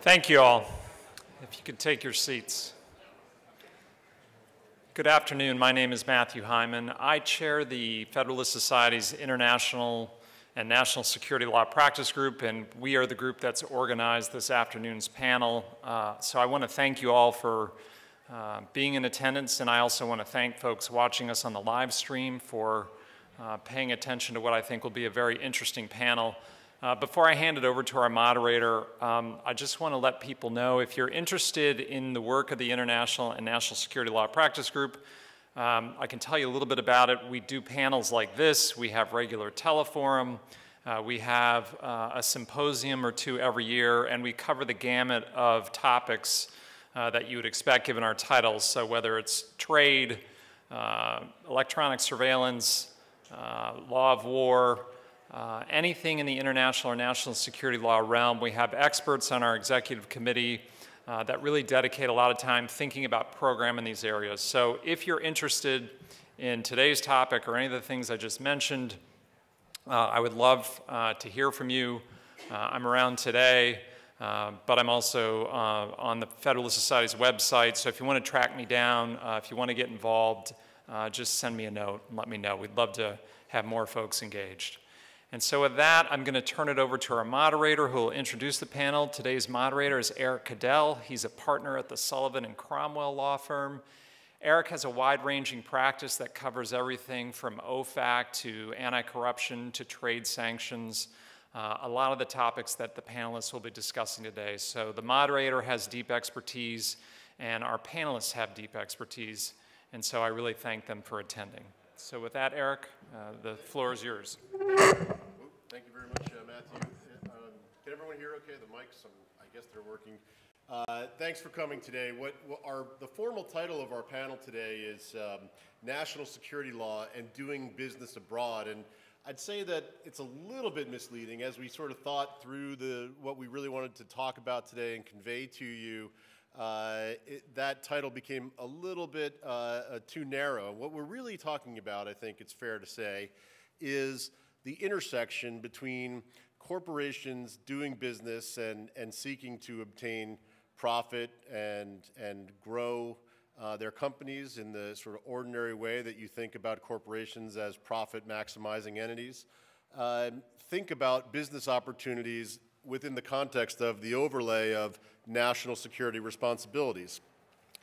Thank you all. If you could take your seats. Good afternoon. My name is Matthew Hyman. I chair the Federalist Society's International and National Security Law Practice Group, and we are the group that's organized this afternoon's panel. So I want to thank you all for being in attendance, and I also want to thank folks watching us on the live stream for paying attention to what I think will be a very interesting panel. Before I hand it over to our moderator, I just want to let people know if you're interested in the work of the International and National Security Law Practice Group, I can tell you a little bit about it. We do panels like this. We have regular teleforum. We have a symposium or two every year, and we cover the gamut of topics that you would expect given our titles. So whether it's trade, electronic surveillance, law of war, anything in the international or national security law realm, we have experts on our executive committee that really dedicate a lot of time thinking about program in these areas. So if you're interested in today's topic or any of the things I just mentioned, I would love to hear from you. I'm around today, but I'm also on the Federalist Society's website, so if you want to track me down, if you want to get involved, just send me a note and let me know. We'd love to have more folks engaged. And so with that, I'm going to turn it over to our moderator who will introduce the panel. Today's moderator is Eric Cadell. He's a partner at the Sullivan and Cromwell law firm. Eric has a wide-ranging practice that covers everything from OFAC to anti-corruption to trade sanctions, a lot of the topics that the panelists will be discussing today. So the moderator has deep expertise, and our panelists have deep expertise, and so I really thank them for attending. So with that, Eric, the floor is yours. Thank you very much, Matthew. Can everyone hear okay? The mics, I guess they're working. Thanks for coming today. The formal title of our panel today is National Security Law and Doing Business Abroad. And I'd say that it's a little bit misleading as we sort of thought through what we really wanted to talk about today and convey to you. That title became a little bit too narrow. What we're really talking about, I think it's fair to say, is the intersection between corporations doing business and seeking to obtain profit and grow their companies in the sort of ordinary way that you think about corporations as profit maximizing entities. Think about business opportunities within the context of the overlay of national security responsibilities.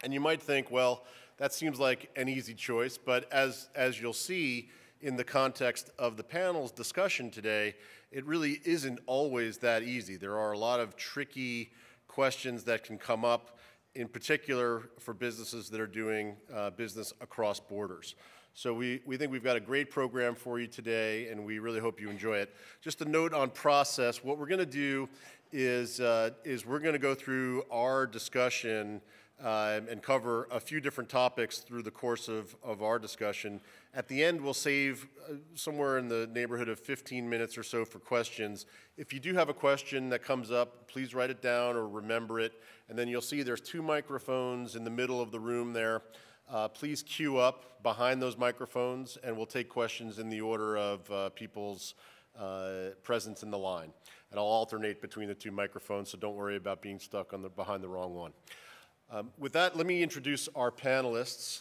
And you might think, well, that seems like an easy choice, but as you'll see in the context of the panel's discussion today, it really isn't always that easy. There are a lot of tricky questions that can come up, in particular for businesses that are doing business across borders. So we think we've got a great program for you today, and we really hope you enjoy it. Just a note on process, what we're going to do is we're going to go through our discussion and cover a few different topics through the course of our discussion. At the end, we'll save somewhere in the neighborhood of 15 minutes or so for questions. If you do have a question that comes up, please write it down or remember it, and then you'll see there's 2 microphones in the middle of the room there. Please queue up behind those microphones, and we'll take questions in the order of people's presence in the line. And I'll alternate between the 2 microphones, so don't worry about being stuck behind the wrong one. With that, let me introduce our panelists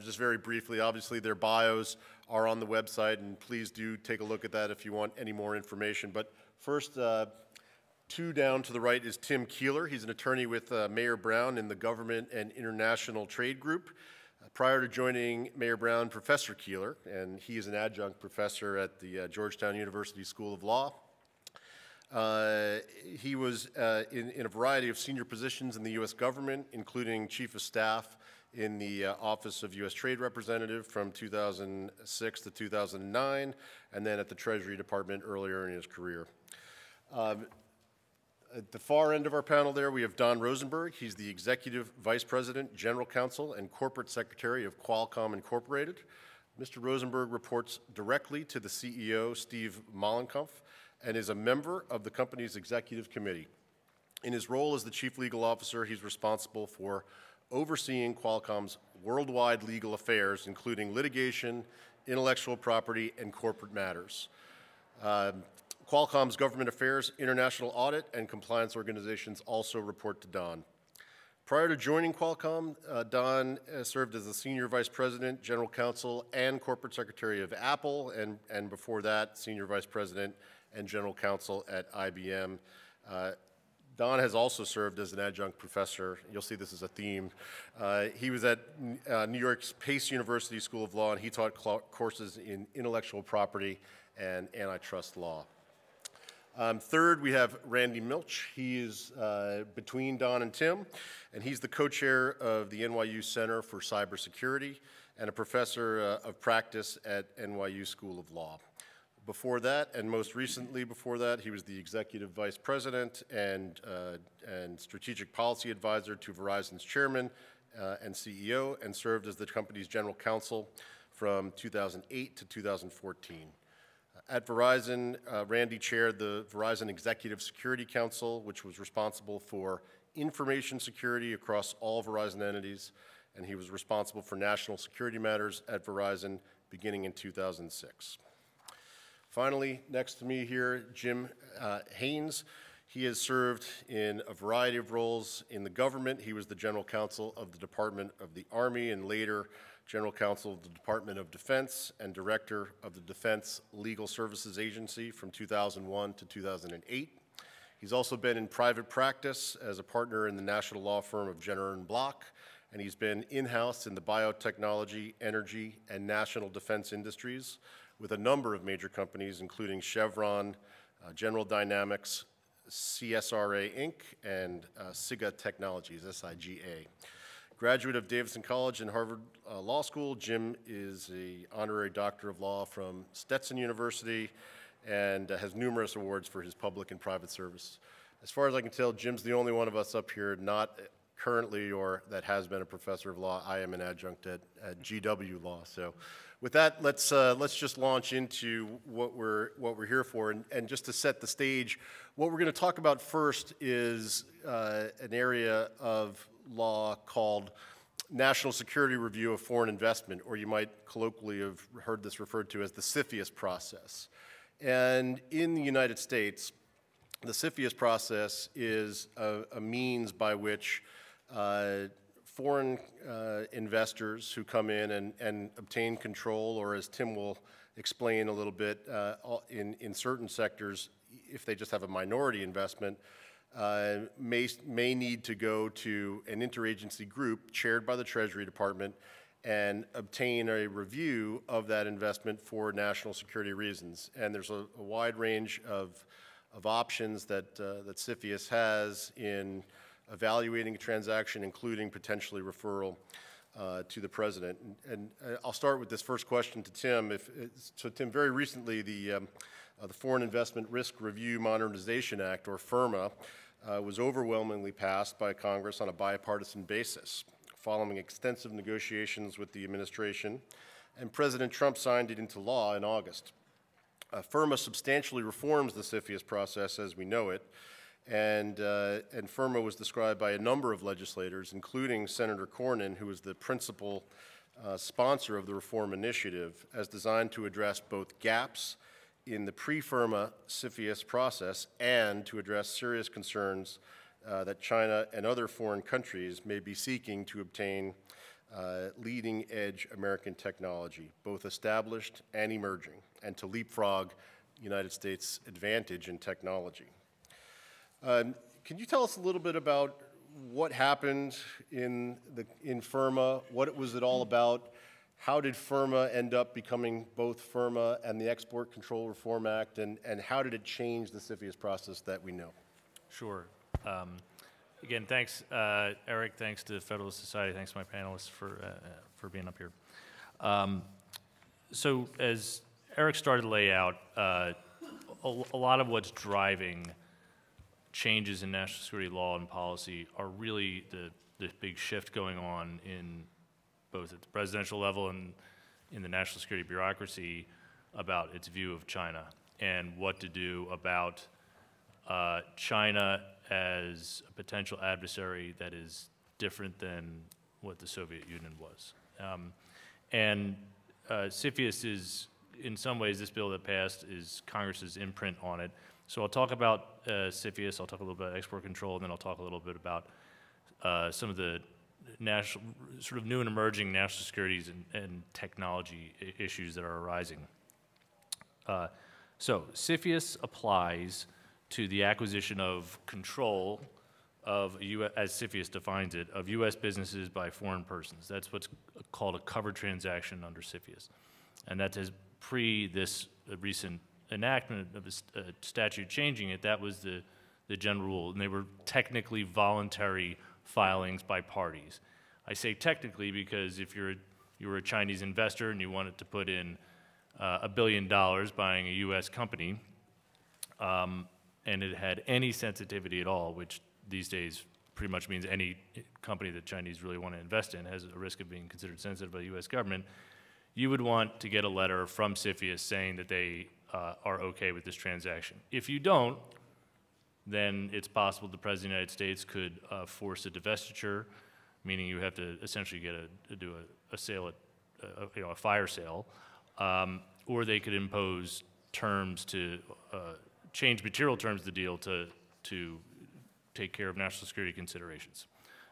just very briefly. Obviously, their bios are on the website, and please do take a look at that if you want any more information. But first, 2 down to the right is Tim Keeler. He's an attorney with Mayer Brown in the Government and International Trade Group. Prior to joining Mayer Brown, Professor Keeler, and he is an adjunct professor at the Georgetown University School of Law. He was in a variety of senior positions in the U.S. government, including Chief of Staff in the Office of U.S. Trade Representative from 2006 to 2009, and then at the Treasury Department earlier in his career. At the far end of our panel there, we have Don Rosenberg. He's the Executive Vice President, General Counsel, and Corporate Secretary of Qualcomm Incorporated. Mr. Rosenberg reports directly to the CEO, Steve Mollenkopf, and is a member of the company's executive committee. In his role as the Chief Legal Officer, he's responsible for overseeing Qualcomm's worldwide legal affairs, including litigation, intellectual property, and corporate matters. Qualcomm's government affairs, international audit, and compliance organizations also report to Don. Prior to joining Qualcomm, Don served as the Senior Vice President, General Counsel, and Corporate Secretary of Apple, and before that, Senior Vice President and General Counsel at IBM. Don has also served as an adjunct professor. You'll see this as a theme. He was at New York's Pace University School of Law, and he taught courses in intellectual property and antitrust law. Third, we have Randy Milch. He is between Don and Tim, and he's the co-chair of the NYU Center for Cybersecurity and a professor of practice at NYU School of Law. Before that, and most recently before that, he was the executive vice president and strategic policy advisor to Verizon's chairman and CEO, and served as the company's general counsel from 2008 to 2014. At Verizon, Randy chaired the Verizon Executive Security Council, which was responsible for information security across all Verizon entities, and he was responsible for national security matters at Verizon beginning in 2006. Finally, next to me here, Jim Haynes. He has served in a variety of roles in the government. He was the general counsel of the Department of the Army and later general counsel of the Department of Defense and director of the Defense Legal Services Agency from 2001 to 2008. He's also been in private practice as a partner in the national law firm of Jenner & Block, and he's been in-house in the biotechnology, energy, and national defense industries with a number of major companies, including Chevron, General Dynamics, CSRA Inc., and SIGA Technologies, S-I-G-A. Graduate of Davidson College and Harvard Law School, Jim is an honorary doctor of law from Stetson University and has numerous awards for his public and private service. As far as I can tell, Jim's the only one of us up here not currently or that has been a professor of law. I am an adjunct at GW Law. So with that, let's just launch into what we're here for. And just to set the stage, what we're going to talk about first is an area of law called National Security Review of Foreign Investment, or you might colloquially have heard this referred to as the CFIUS process. And in the United States, the CFIUS process is a means by which foreign investors who come in and obtain control, or as Tim will explain a little bit, in certain sectors, if they just have a minority investment, may need to go to an interagency group chaired by the Treasury Department and obtain a review of that investment for national security reasons. And there's a wide range of options that CFIUS has in evaluating a transaction, including potentially referral to the president. And I'll start with this first question to Tim. So Tim, very recently the Foreign Investment Risk Review Modernization Act, or FIRMA, was overwhelmingly passed by Congress on a bipartisan basis, following extensive negotiations with the administration, and President Trump signed it into law in August. FIRMA substantially reforms the CFIUS process as we know it, and FIRMA was described by a number of legislators, including Senator Cornyn, who was the principal sponsor of the reform initiative, as designed to address both gaps in the pre-FIRMA CFIUS process and to address serious concerns that China and other foreign countries may be seeking to obtain leading-edge American technology, both established and emerging, and to leapfrog United States' advantage in technology. Can you tell us a little bit about what happened in FIRMA? What was it all about? How did FIRMA end up becoming both FIRMA and the Export Control Reform Act, and how did it change the CFIUS process that we know? Sure. Again, thanks, Eric. Thanks to the Federalist Society. Thanks to my panelists for being up here. So as Eric started to lay out, a lot of what's driving changes in national security law and policy are really the big shift going on in both at the presidential level and in the national security bureaucracy about its view of China and what to do about China as a potential adversary that is different than what the Soviet Union was. And CFIUS is, in some ways, this bill that passed is Congress's imprint on it. So I'll talk about CFIUS, I'll talk a little bit about export control, and then I'll talk a little bit about some of the national, sort of new and emerging national securities and technology issues that are arising. So CFIUS applies to the acquisition of control of, as CFIUS defines it, of U.S. businesses by foreign persons. That's what's called a covered transaction under CFIUS. And that is pre this recent enactment of a statute changing it. That was the general rule, and they were technically voluntary filings by parties. I say technically because if you were a Chinese investor and you wanted to put in $1 billion buying a U.S. company, and it had any sensitivity at all, which these days pretty much means any company that Chinese really want to invest in has a risk of being considered sensitive by the U.S. government, you would want to get a letter from CFIUS saying that they are okay with this transaction. If you don't, then it's possible the President of the United States could force a divestiture, meaning you have to essentially do a sale at, a fire sale, or they could impose terms to change material terms of the deal to take care of national security considerations.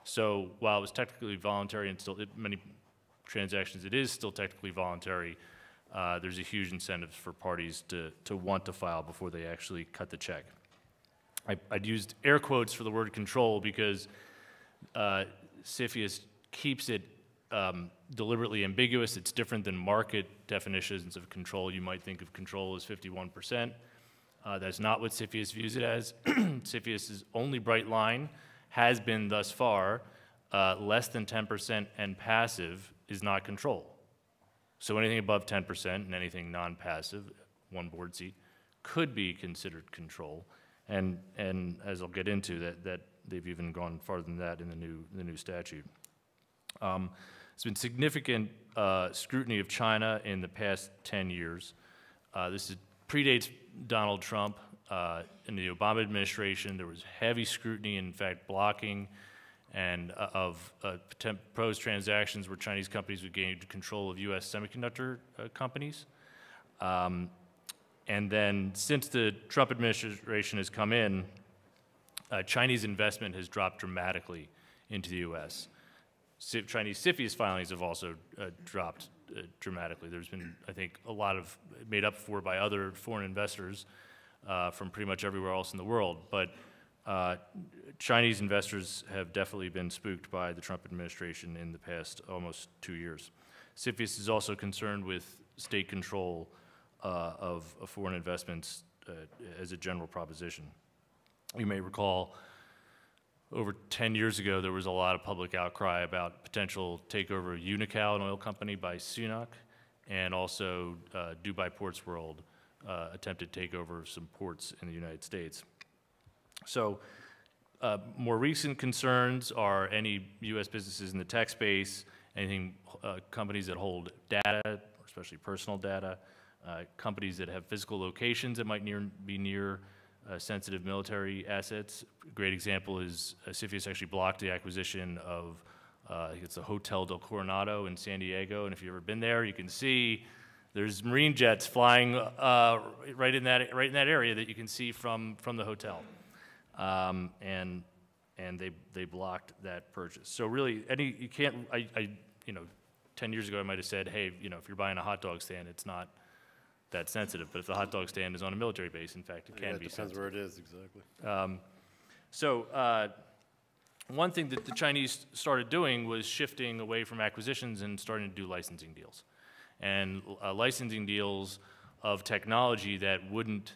So while it was technically voluntary, and still many transactions it is still technically voluntary, there's a huge incentive for parties to want to file before they actually cut the check. I'd used air quotes for the word control because CFIUS keeps it deliberately ambiguous. It's different than market definitions of control. You might think of control as 51%. That's not what CFIUS views it as. CFIUS's only bright line has been thus far less than 10% and passive is not control. So anything above 10% and anything non-passive, one board seat, could be considered control. And as I'll get into, that they've even gone farther than that in the new statute. There's been significant scrutiny of China in the past 10 years. This predates Donald Trump. In the Obama administration, there was heavy scrutiny, in fact, blocking of proposed transactions where Chinese companies would gain control of U.S. semiconductor companies. And then since the Trump administration has come in, Chinese investment has dropped dramatically into the U.S. Chinese CFIUS filings have also dropped dramatically. There's been, I think, a lot of made up for by other foreign investors from pretty much everywhere else in the world. But Chinese investors have definitely been spooked by the Trump administration in the past almost 2 years. CFIUS is also concerned with state control of foreign investments as a general proposition. You may recall over 10 years ago, there was a lot of public outcry about potential takeover of Unocal, an oil company, by Sunak, and also Dubai Ports World attempted takeover of some ports in the United States. So more recent concerns are any U.S. businesses in the tech space, anything, companies that hold data, especially personal data, companies that have physical locations that might be near sensitive military assets. A great example is CFIUS actually blocked the acquisition of, I think it's the Hotel del Coronado in San Diego, and if you've ever been there, you can see there's Marine jets flying right in that area that you can see from the hotel, and they blocked that purchase. So really, you can't. 10 years ago I might have said, hey, if you're buying a hot dog stand, it's not that sensitive. But if the hot dog stand is on a military base, in fact, it can be sensitive. Depends where it is, exactly. One thing that the Chinese started doing was shifting away from acquisitions and starting to do licensing deals. And licensing deals of technology that wouldn't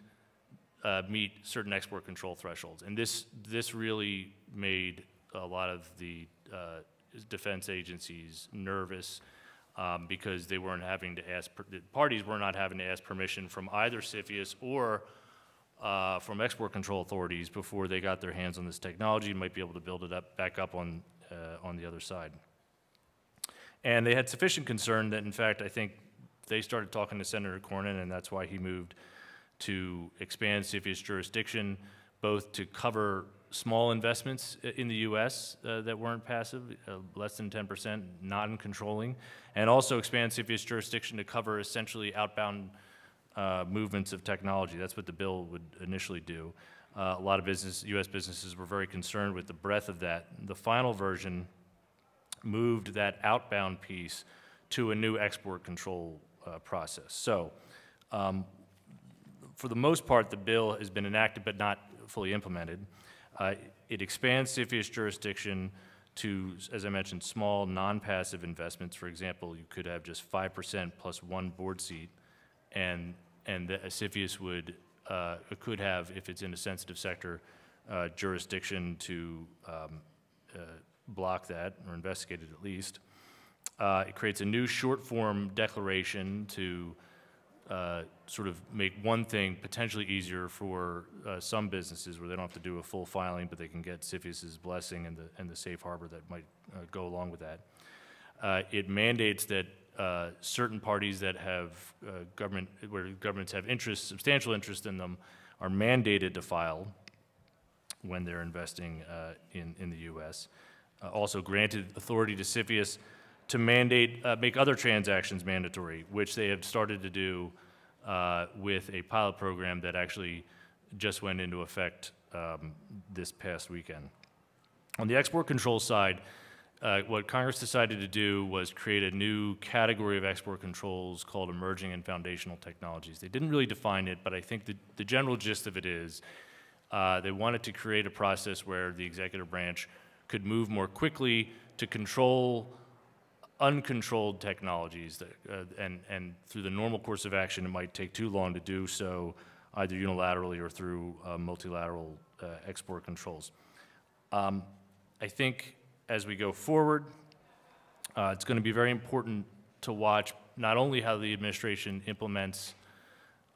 meet certain export control thresholds. And this really made a lot of the defense agencies nervous because they weren't having to ask, the parties were not having to ask permission from either CFIUS or from export control authorities before they got their hands on this technology and might be able to build it back up on the other side. And they had sufficient concern that, in fact, I think they started talking to Senator Cornyn, and that's why he moved to expand CFIUS jurisdiction, both to cover small investments in the U.S. That weren't passive, less than 10%, non-controlling, and also expand CFIUS jurisdiction to cover essentially outbound movements of technology. That's what the bill would initially do. A lot of U.S. businesses were very concerned with the breadth of that. The final version moved that outbound piece to a new export control process. So, for the most part, the bill has been enacted but not fully implemented. It expands CFIUS jurisdiction to, as I mentioned, small, non-passive investments. For example, you could have just 5% plus one board seat, and the CFIUS could have, if it's in a sensitive sector, jurisdiction to block that or investigate it at least. It creates a new short-form declaration to sort of make one thing potentially easier for some businesses where they don't have to do a full filing, but they can get CFIUS's blessing and the safe harbor that might go along with that. It mandates that certain parties that have where governments have interest, substantial interest in them, are mandated to file when they're investing in the U.S. Also granted authority to CFIUS to mandate, make other transactions mandatory, which they have started to do with a pilot program that actually just went into effect this past weekend. On the export control side, what Congress decided to do was create a new category of export controls called emerging and foundational technologies. They didn't really define it, but I think the general gist of it is they wanted to create a process where the executive branch could move more quickly to control uncontrolled technologies, and through the normal course of action, it might take too long to do so, either unilaterally or through multilateral export controls. I think as we go forward, it's going to be very important to watch not only how the administration implements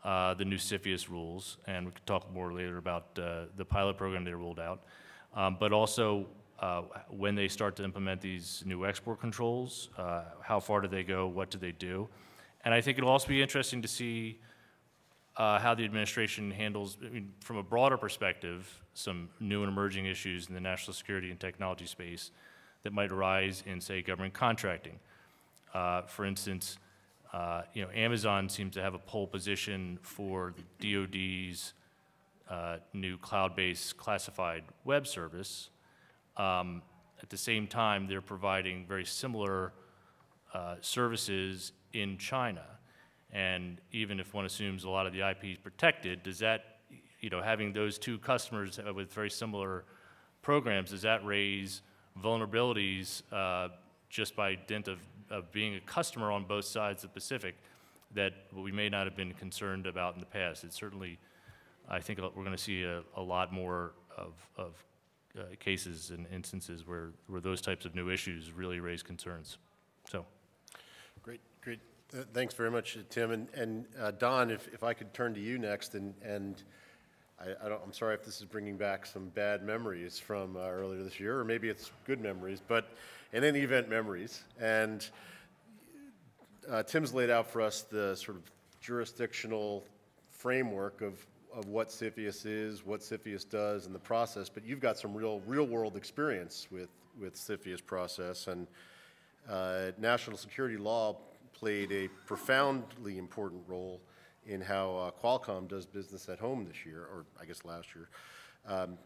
the new CFIUS rules, and we can talk more later about the pilot program they rolled out, but also when they start to implement these new export controls, how far do they go, what do they do? And I think it'll also be interesting to see how the administration handles, I mean, from a broader perspective, some new and emerging issues in the national security and technology space that might arise in, say, government contracting. For instance, Amazon seems to have a pole position for the DoD's new cloud-based classified web service. At the same time, they're providing very similar services in China. And even if one assumes a lot of the IP is protected, does that, having those two customers with very similar programs, does that raise vulnerabilities just by dint of being a customer on both sides of the Pacific that we may not have been concerned about in the past? It's certainly, I think we're going to see a lot more of cases and instances where those types of new issues really raise concerns. So, great. Thanks very much, Tim. And Don, if I could turn to you next, and I'm sorry if this is bringing back some bad memories from earlier this year, or maybe it's good memories, but in any event, memories. And Tim's laid out for us the sort of jurisdictional framework of what CFIUS is, what CFIUS does, and the process. But you've got some real-world experience with CFIUS process, and national security law played a profoundly important role in how Qualcomm does business at home this year, or I guess last year.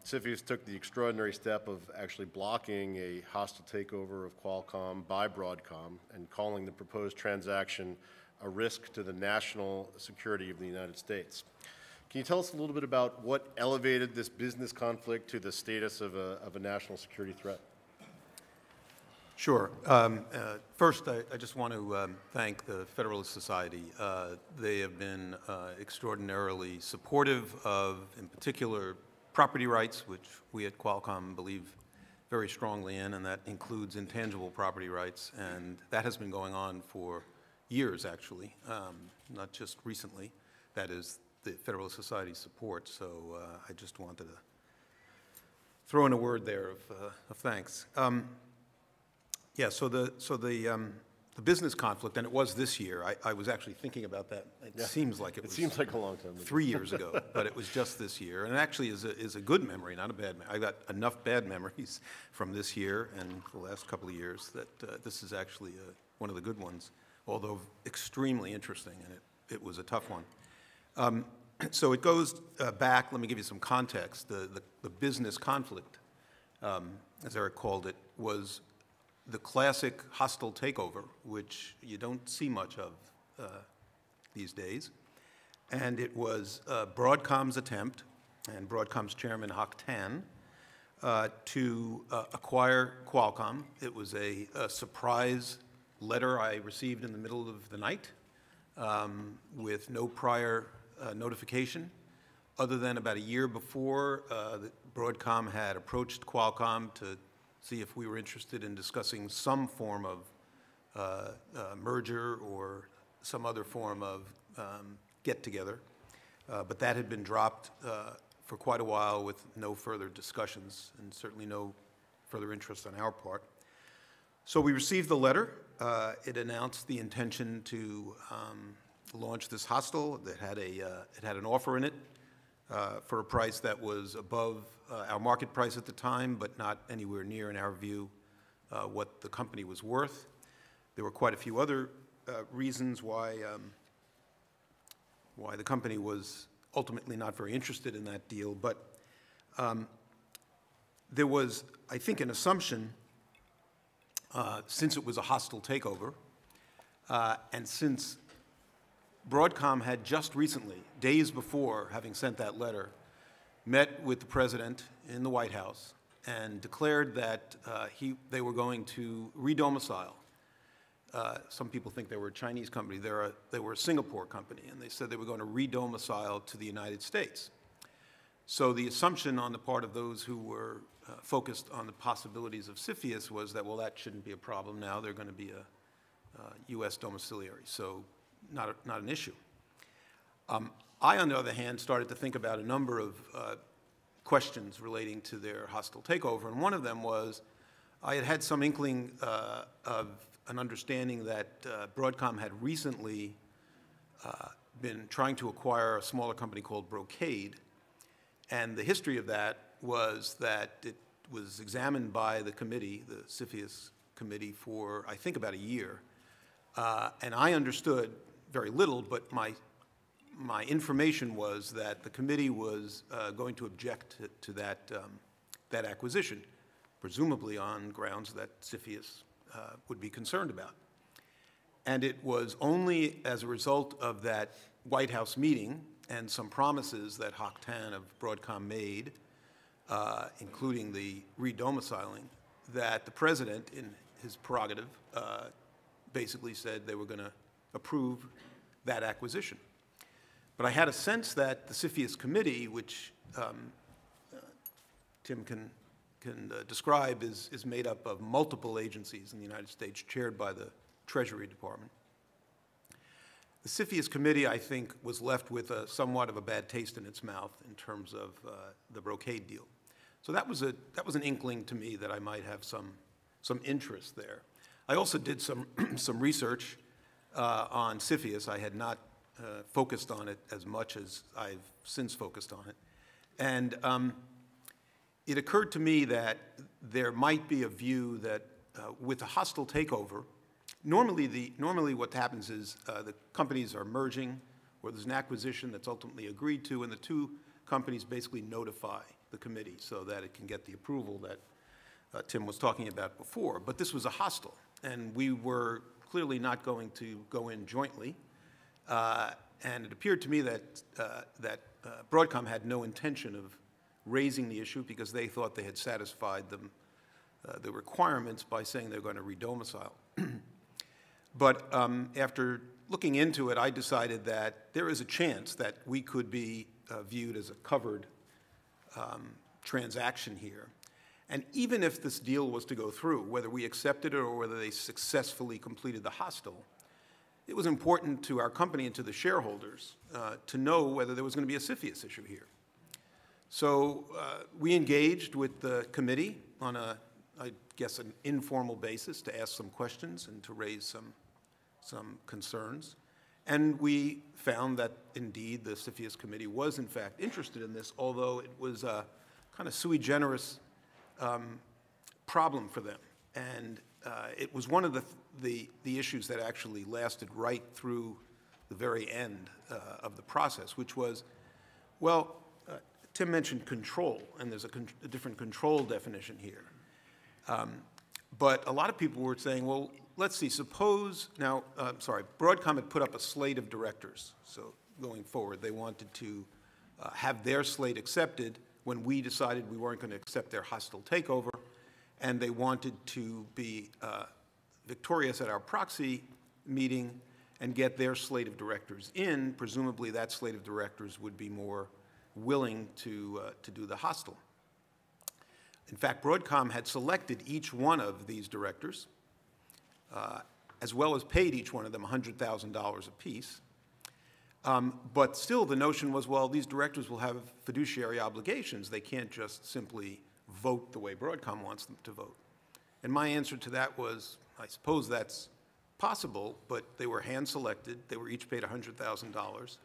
CFIUS took the extraordinary step of actually blocking a hostile takeover of Qualcomm by Broadcom and calling the proposed transaction a risk to the national security of the United States. Can you tell us a little bit about what elevated this business conflict to the status of a national security threat? Sure. First, I just want to thank the Federalist Society. They have been extraordinarily supportive of, in particular, property rights, which we at Qualcomm believe very strongly in, and that includes intangible property rights. And that has been going on for years, actually, not just recently. That is the Federalist Society support. So I just wanted to throw in a word there of thanks. Yeah, so the the business conflict, and it was this year. I was actually thinking about that. It seems like it was. It seems like a long time ago. 3 years ago, but it was just this year. And it actually is a good memory, not a bad memory. I got enough bad memories from this year and the last couple of years that this is actually one of the good ones, although extremely interesting, and it was a tough one. So it goes back. Let me give you some context. The business conflict, as Eric called it, was the classic hostile takeover, which you don't see much of these days. And it was Broadcom's attempt, and Broadcom's chairman, Hock Tan, to acquire Qualcomm. It was a surprise letter I received in the middle of the night with no prior notification, other than about a year before, Broadcom had approached Qualcomm to see if we were interested in discussing some form of merger or some other form of get-together. But that had been dropped for quite a while with no further discussions and certainly no further interest on our part. So we received the letter. It announced the intention to launch this hostile. It had an offer in it for a price that was above our market price at the time, but not anywhere near, in our view, what the company was worth. There were quite a few other reasons why the company was ultimately not very interested in that deal, but there was, I think, an assumption, since it was a hostile takeover, and since Broadcom had just recently, days before having sent that letter, met with the president in the White House and declared that they were going to re-domicile. Some people think they were a Chinese company. They were a Singapore company, and they said they were going to re-domicile to the United States. So the assumption on the part of those who were focused on the possibilities of CFIUS was that, well, that shouldn't be a problem now. They're going to be a U.S. domiciliary, so not an issue. I, on the other hand, started to think about a number of questions relating to their hostile takeover, and one of them was I had had some inkling of an understanding that Broadcom had recently been trying to acquire a smaller company called Brocade, and the history of that was that it was examined by the committee, the CFIUS committee, for I think about a year, and I understood very little, but my information was that the committee was going to object to that acquisition, presumably on grounds that CFIUS would be concerned about. And it was only as a result of that White House meeting and some promises that Hock Tan of Broadcom made, including the re-domiciling, that the president, in his prerogative, basically said they were going to approve that acquisition. But I had a sense that the CFIUS committee, which Tim can describe, is made up of multiple agencies in the United States, chaired by the Treasury Department. The CFIUS committee, I think, was left with somewhat of a bad taste in its mouth in terms of the Brocade deal. So that was an inkling to me that I might have some interest there. I also did some research on CFIUS. I had not focused on it as much as I've since focused on it. And it occurred to me that there might be a view that with a hostile takeover, normally what happens is the companies are merging, or there's an acquisition that's ultimately agreed to, and the two companies basically notify the committee so that it can get the approval that Tim was talking about before. But this was a hostile, and we were clearly not going to go in jointly. And it appeared to me that Broadcom had no intention of raising the issue because they thought they had satisfied the requirements by saying they're going to re-domicile. But after looking into it, I decided that there is a chance that we could be viewed as a covered transaction here. And even if this deal was to go through, whether we accepted it or whether they successfully completed the hostile, it was important to our company and to the shareholders to know whether there was going to be a CFIUS issue here. So we engaged with the committee on I guess, an informal basis to ask some questions and to raise some concerns. And we found that, indeed, the CFIUS committee was, in fact, interested in this, although it was a kind of sui generis problem for them. And it was one of the issues that actually lasted right through the very end of the process, which was, well, Tim mentioned control, and there's a different control definition here. But a lot of people were saying, well, let's see, suppose, now, Broadcom had put up a slate of directors. So going forward, they wanted to have their slate accepted when we decided we weren't going to accept their hostile takeover, and they wanted to be victorious at our proxy meeting and get their slate of directors in. Presumably, that slate of directors would be more willing to do the hostile. In fact, Broadcom had selected each one of these directors, as well as paid each one of them $100,000 apiece. But still, the notion was, well, these directors will have fiduciary obligations. They can't just simply vote the way Broadcom wants them to vote. And my answer to that was, I suppose that's possible, but they were hand-selected. They were each paid $100,000.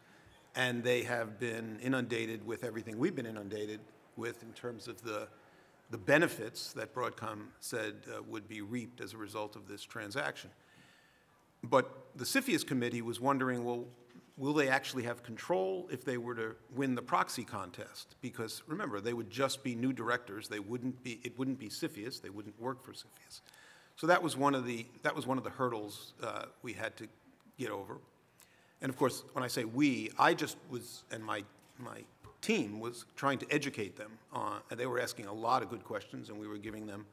And they have been inundated with everything we've been inundated with in terms of the benefits that Broadcom said would be reaped as a result of this transaction. But the CFIUS committee was wondering, well, will they actually have control if they were to win the proxy contest? Because remember, they would just be new directors. It wouldn't be CFIUS. They wouldn't work for CFIUS. So that was one of the hurdles we had to get over. And of course, when I say we, I just was, and my team was trying to educate them. And they were asking a lot of good questions, and we were giving them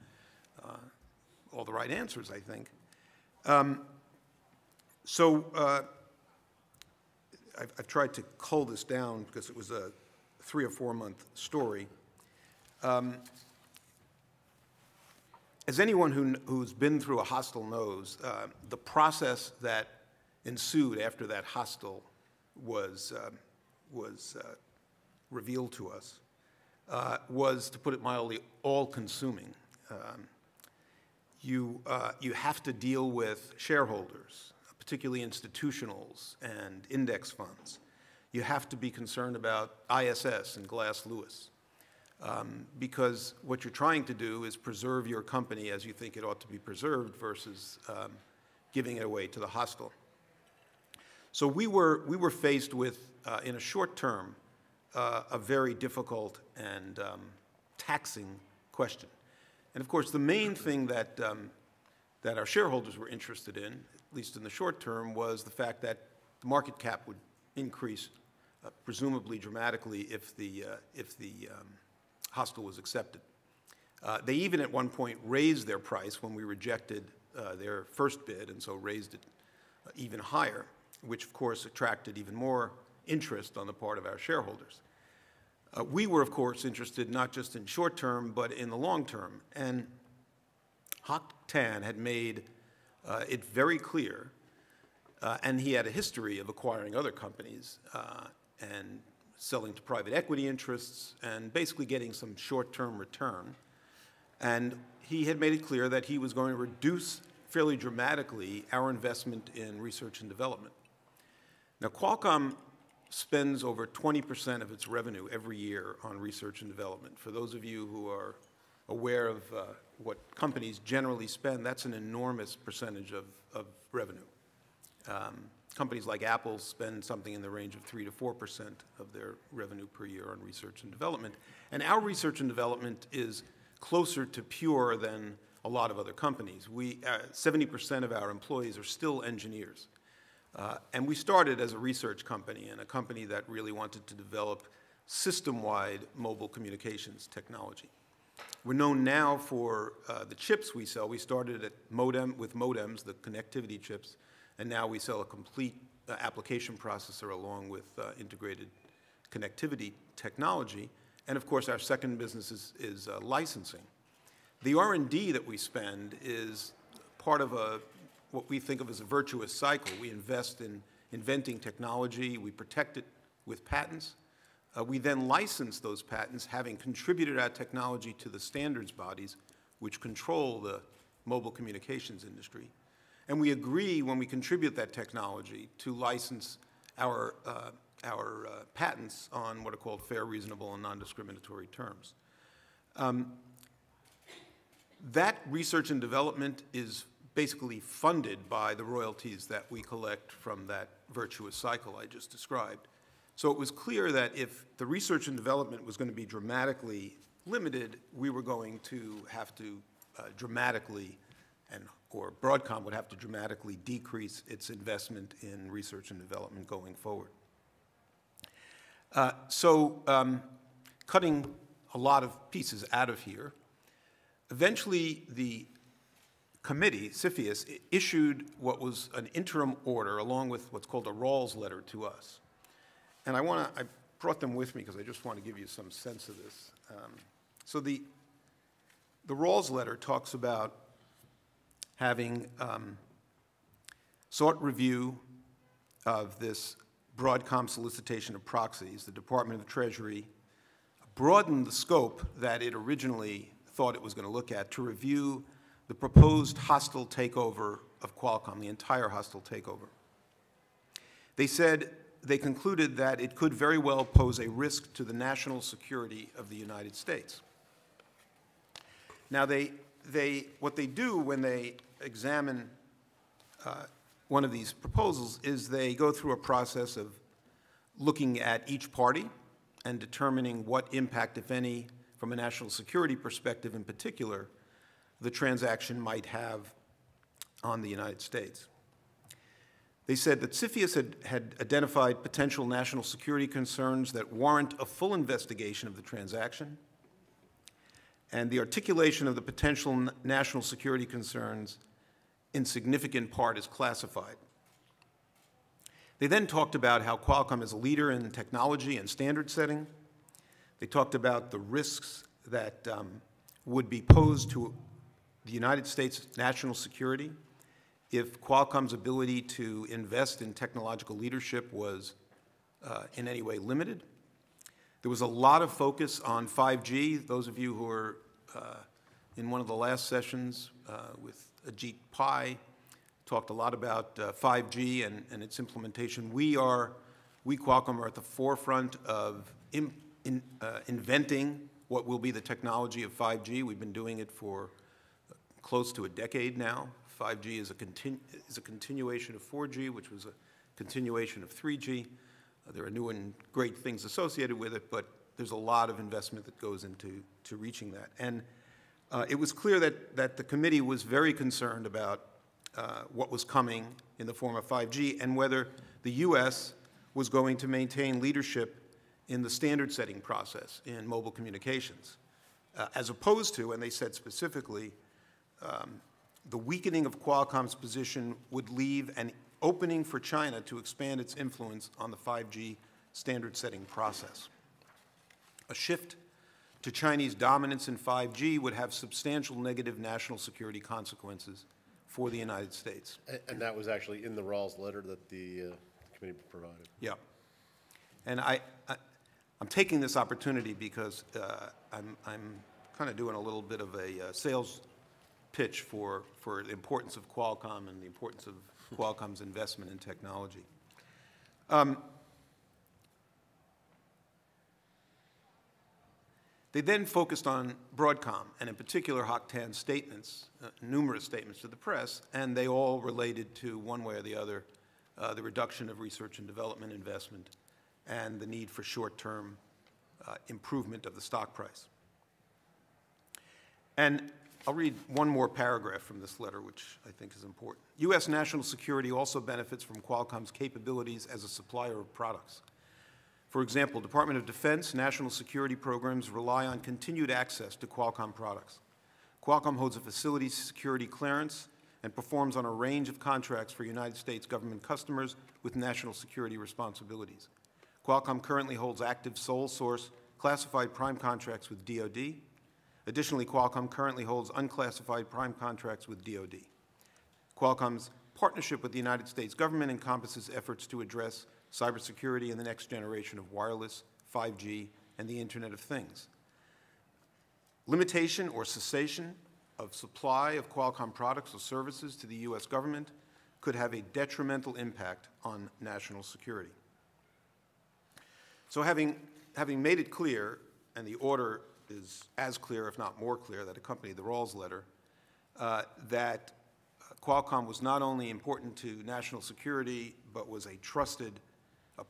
all the right answers, I think. I've tried to cull this down because it was a 3 or 4 month story. As anyone who's been through a hostile knows, the process that ensued after that hostile was revealed to us was, to put it mildly, all-consuming. You have to deal with shareholders, particularly institutionals and index funds. You have to be concerned about ISS and Glass Lewis, because what you're trying to do is preserve your company as you think it ought to be preserved versus giving it away to the hostile. So we were faced with, in a short term, a very difficult and taxing question. And of course, the main thing that our shareholders were interested in, at least in the short term, was the fact that the market cap would increase, presumably dramatically, if the hostile was accepted. They even at one point raised their price when we rejected their first bid, and so raised it even higher, which of course attracted even more interest on the part of our shareholders. We were, of course, interested not just in short term, but in the long term. And Hock Tan had made it very clear, and he had a history of acquiring other companies and selling to private equity interests and basically getting some short-term return. And he had made it clear that he was going to reduce fairly dramatically our investment in research and development. Now, Qualcomm spends over 20% of its revenue every year on research and development. For those of you who are aware of what companies generally spend, that's an enormous percentage of revenue. Companies like Apple spend something in the range of 3 to 4% of their revenue per year on research and development. And our research and development is closer to pure than a lot of other companies. 70% of our employees are still engineers. And we started as a research company and a company that really wanted to develop system-wide mobile communications technology. We're known now for the chips we sell. We started with modems, the connectivity chips, and now we sell a complete application processor along with integrated connectivity technology. And of course, our second business is licensing. The R&D that we spend is part of what we think of as a virtuous cycle. We invest in inventing technology. We protect it with patents. We then license those patents, having contributed our technology to the standards bodies which control the mobile communications industry. And we agree, when we contribute that technology, to license our patents on what are called fair, reasonable, and non-discriminatory terms. That research and development is basically funded by the royalties that we collect from that virtuous cycle I just described. So it was clear that if the research and development was going to be dramatically limited, we were going to have to dramatically, or Broadcom would have to dramatically decrease its investment in research and development going forward. Cutting a lot of pieces out of here, eventually the committee, CFIUS, issued what was an interim order along with what's called a Rawls letter to us. And I brought them with me because I just want to give you some sense of this. So the Rawls letter talks about having sought review of this Broadcom solicitation of proxies. The Department of the Treasury broadened the scope that it originally thought it was going to look at to review the proposed hostile takeover of Qualcomm, the entire hostile takeover. They said, they concluded that it could very well pose a risk to the national security of the United States. Now, what they do when they examine one of these proposals is they go through a process of looking at each party and determining what impact, if any, from a national security perspective in particular, the transaction might have on the United States. They said that CFIUS had identified potential national security concerns that warrant a full investigation of the transaction, and the articulation of the potential national security concerns in significant part is classified. They then talked about how Qualcomm is a leader in technology and standard setting. They talked about the risks that would be posed to the United States national security if Qualcomm's ability to invest in technological leadership was in any way limited. There was a lot of focus on 5G. Those of you who were in one of the last sessions with Ajit Pai talked a lot about 5G and its implementation. We Qualcomm are at the forefront of inventing what will be the technology of 5G. We've been doing it for close to a decade now. 5G is a continuation of 4G, which was a continuation of 3G. There are new and great things associated with it, but there's a lot of investment that goes into reaching that. And it was clear that the committee was very concerned about what was coming in the form of 5G and whether the U.S. was going to maintain leadership in the standard setting process in mobile communications, as opposed to, and they said specifically, the weakening of Qualcomm's position would leave an opening for China to expand its influence on the 5G standard setting process. A shift to Chinese dominance in 5G would have substantial negative national security consequences for the United States. And that was actually in the Rawls letter that the committee provided. Yeah. And I'm taking this opportunity because I'm kind of doing a little bit of a sales pitch for the importance of Qualcomm and the importance of Qualcomm's investment in technology. They then focused on Broadcom, and in particular Hock Tan's statements, numerous statements to the press, and they all related to, one way or the other, the reduction of research and development investment and the need for short-term improvement of the stock price. And I'll read one more paragraph from this letter, which I think is important. U.S. national security also benefits from Qualcomm's capabilities as a supplier of products. For example, Department of Defense national security programs rely on continued access to Qualcomm products. Qualcomm holds a facility security clearance and performs on a range of contracts for United States government customers with national security responsibilities. Qualcomm currently holds active sole source classified prime contracts with DoD. Additionally, Qualcomm currently holds unclassified prime contracts with DoD. Qualcomm's partnership with the United States government encompasses efforts to address cybersecurity and the next generation of wireless, 5G, and the Internet of Things. Limitation or cessation of supply of Qualcomm products or services to the U.S. government could have a detrimental impact on national security. So having made it clear, and the order is as clear, if not more clear, that accompanied the Rawls letter, that Qualcomm was not only important to national security, but was a trusted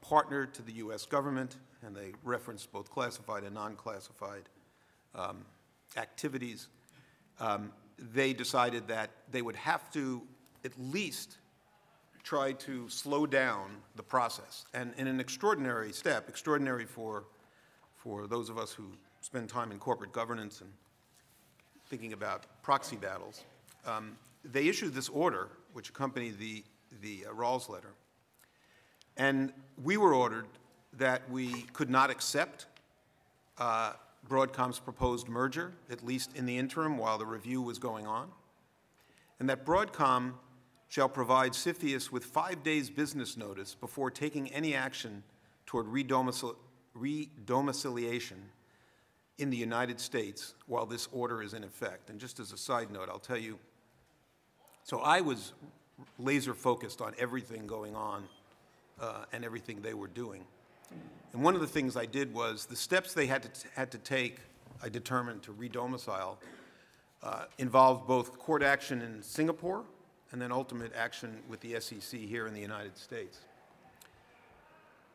partner to the U.S. government, and they referenced both classified and non-classified activities. They decided that they would have to at least try to slow down the process. And in an extraordinary step, extraordinary for those of us who spend time in corporate governance and thinking about proxy battles, they issued this order, which accompanied the Rawls letter. And we were ordered that we could not accept Broadcom's proposed merger, at least in the interim while the review was going on, and that Broadcom shall provide CFIUS with 5 days business notice before taking any action toward redomiciliation in the United States while this order is in effect. And just as a side note, I'll tell you, so I was laser focused on everything going on and everything they were doing. And one of the things I did was the steps they had to take, I determined, to redomicile involved both court action in Singapore and then ultimate action with the SEC here in the United States.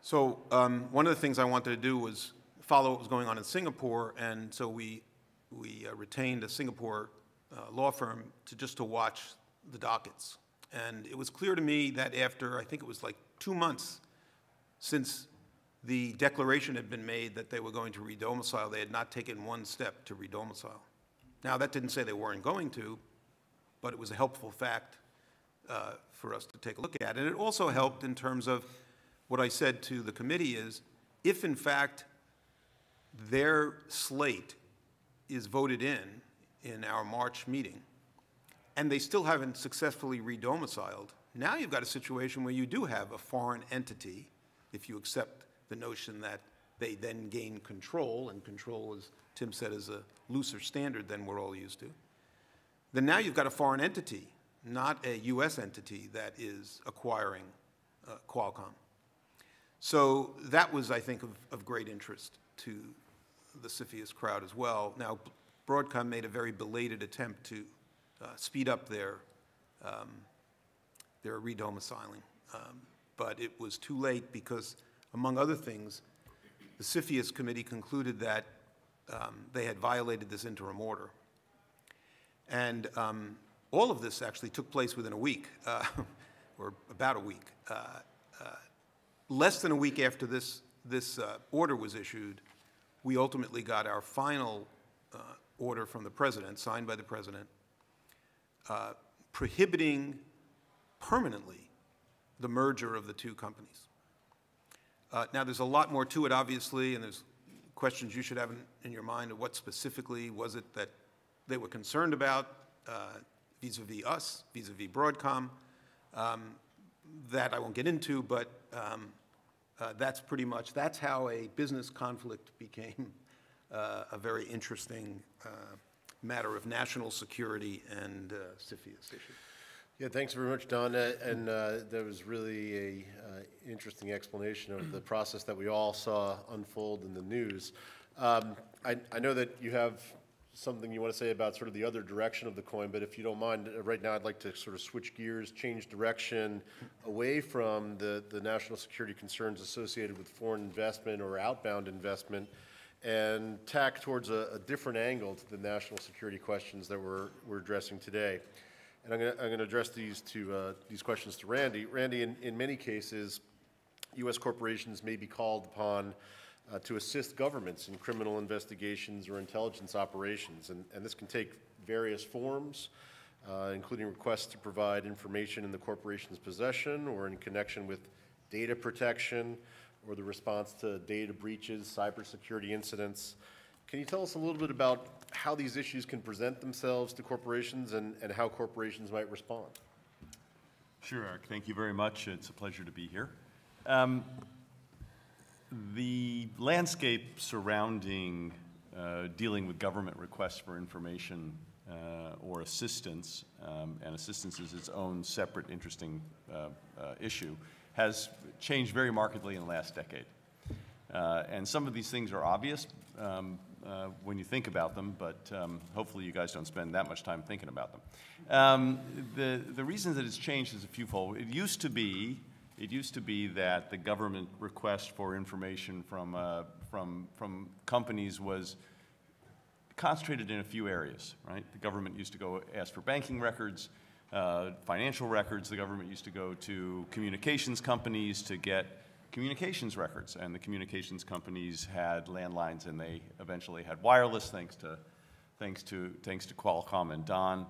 So one of the things I wanted to do was follow what was going on in Singapore, and so we retained a Singapore law firm to watch the dockets. And it was clear to me that after, I think it was like 2 months since the declaration had been made that they were going to redomicile, they had not taken one step to redomicile. Now, that didn't say they weren't going to, but it was a helpful fact for us to take a look at. And it also helped in terms of what I said to the committee is, if in fact their slate is voted in our March meeting, and they still haven't successfully redomiciled, now you've got a situation where you do have a foreign entity, if you accept the notion that they then gain control, and control, as Tim said, is a looser standard than we're all used to, then now you've got a foreign entity, not a U.S. entity that is acquiring Qualcomm. So that was, I think, of great interest to the CFIUS crowd as well. Now, Broadcom made a very belated attempt to speed up their redomiciling, but it was too late because, among other things, the CFIUS committee concluded that they had violated this interim order. And all of this actually took place within a week, or about a week. Less than a week after this order was issued, we ultimately got our final order from the president, signed by the president, prohibiting permanently the merger of the two companies. Now, there's a lot more to it, obviously, and there's questions you should have in your mind of what specifically was it that they were concerned about vis-a-vis us, vis-a-vis Broadcom. That I won't get into, but that's how a business conflict became a very interesting matter of national security and CFIUS issue. Yeah, thanks very much, Don. And that was really a interesting explanation of the process that we all saw unfold in the news. I know that you have something you want to say about sort of the other direction of the coin, but if you don't mind, right now I'd like to sort of switch gears, change direction away from the national security concerns associated with foreign investment or outbound investment and tack towards a different angle to the national security questions that we're addressing today. And I'm going to address these questions to Randy. Randy, in many cases, U.S. corporations may be called upon to assist governments in criminal investigations or intelligence operations, and this can take various forms, including requests to provide information in the corporation's possession or in connection with data protection or the response to data breaches, cybersecurity incidents. Can you tell us a little bit about how these issues can present themselves to corporations and how corporations might respond? Sure, Eric. Thank you very much. It's a pleasure to be here. The landscape surrounding dealing with government requests for information or assistance, and assistance is its own separate interesting issue, has changed very markedly in the last decade. And some of these things are obvious when you think about them, but hopefully you guys don't spend that much time thinking about them. The reason that it's changed is a fewfold. It used to be that the government request for information from companies was concentrated in a few areas, right? The government used to go ask for banking records, financial records. The government used to go to communications companies to get communications records, and the communications companies had landlines, and they eventually had wireless, thanks to Qualcomm and Don,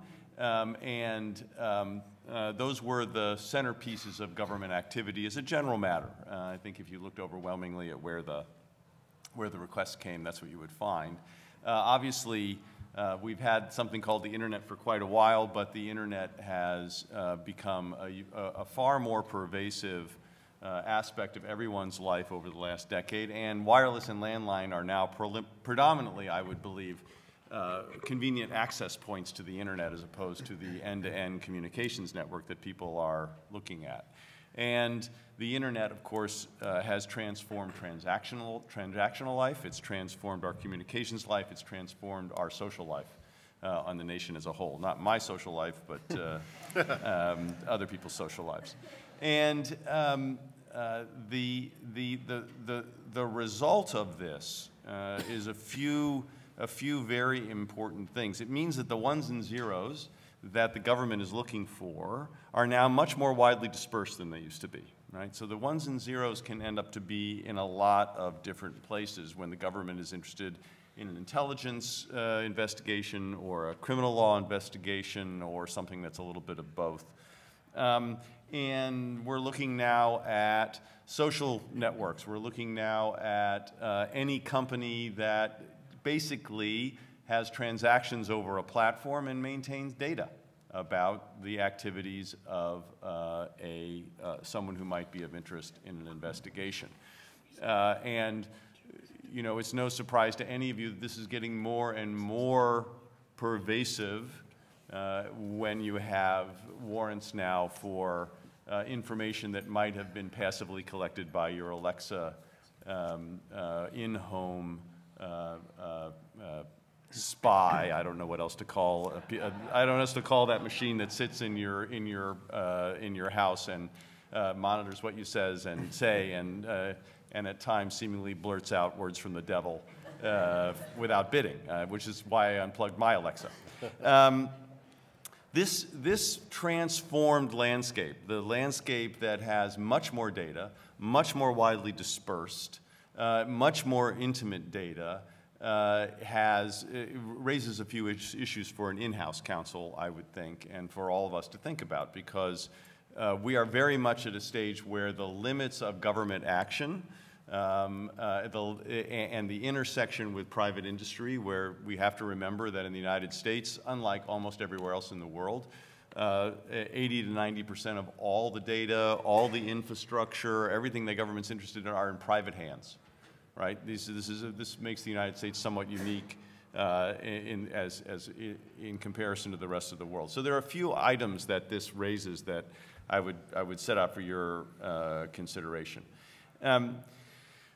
those were the centerpieces of government activity as a general matter. I think if you looked overwhelmingly at where the requests came, that's what you would find. Obviously, we've had something called the internet for quite a while, but the internet has become a far more pervasive aspect of everyone's life over the last decade, and wireless and landline are now predominantly, I would believe, convenient access points to the internet as opposed to the end-to-end communications network that people are looking at. And the internet, of course, has transformed transactional life. It's transformed our communications life. It's transformed our social life on the nation as a whole. Not my social life, but other people's social lives. And the result of this is a few very important things. It means that the ones and zeros that the government is looking for are now much more widely dispersed than they used to be, right? So the ones and zeros can end up to be in a lot of different places when the government is interested in an intelligence investigation or a criminal law investigation or something that's a little bit of both. And we're looking now at social networks. We're looking now at any company that basically has transactions over a platform and maintains data about the activities of someone who might be of interest in an investigation. And you know, it's no surprise to any of you that this is getting more and more pervasive when you have warrants now for information that might have been passively collected by your Alexa in-home spy. I don't know what else to call. I don't know what else to call that machine that sits in your house and monitors what you say and at times seemingly blurts out words from the devil without bidding, which is why I unplugged my Alexa. This transformed landscape, the landscape that has much more data, much more widely dispersed, much more intimate data, raises a few issues for an in-house counsel, I would think, and for all of us to think about, because we are very much at a stage where the limits of government action and the intersection with private industry, where we have to remember that in the United States, unlike almost everywhere else in the world, 80 to 90% of all the data, all the infrastructure, everything the government's interested in are in private hands, right? This makes the United States somewhat unique in comparison to the rest of the world. So there are a few items that this raises that I would set out for your consideration.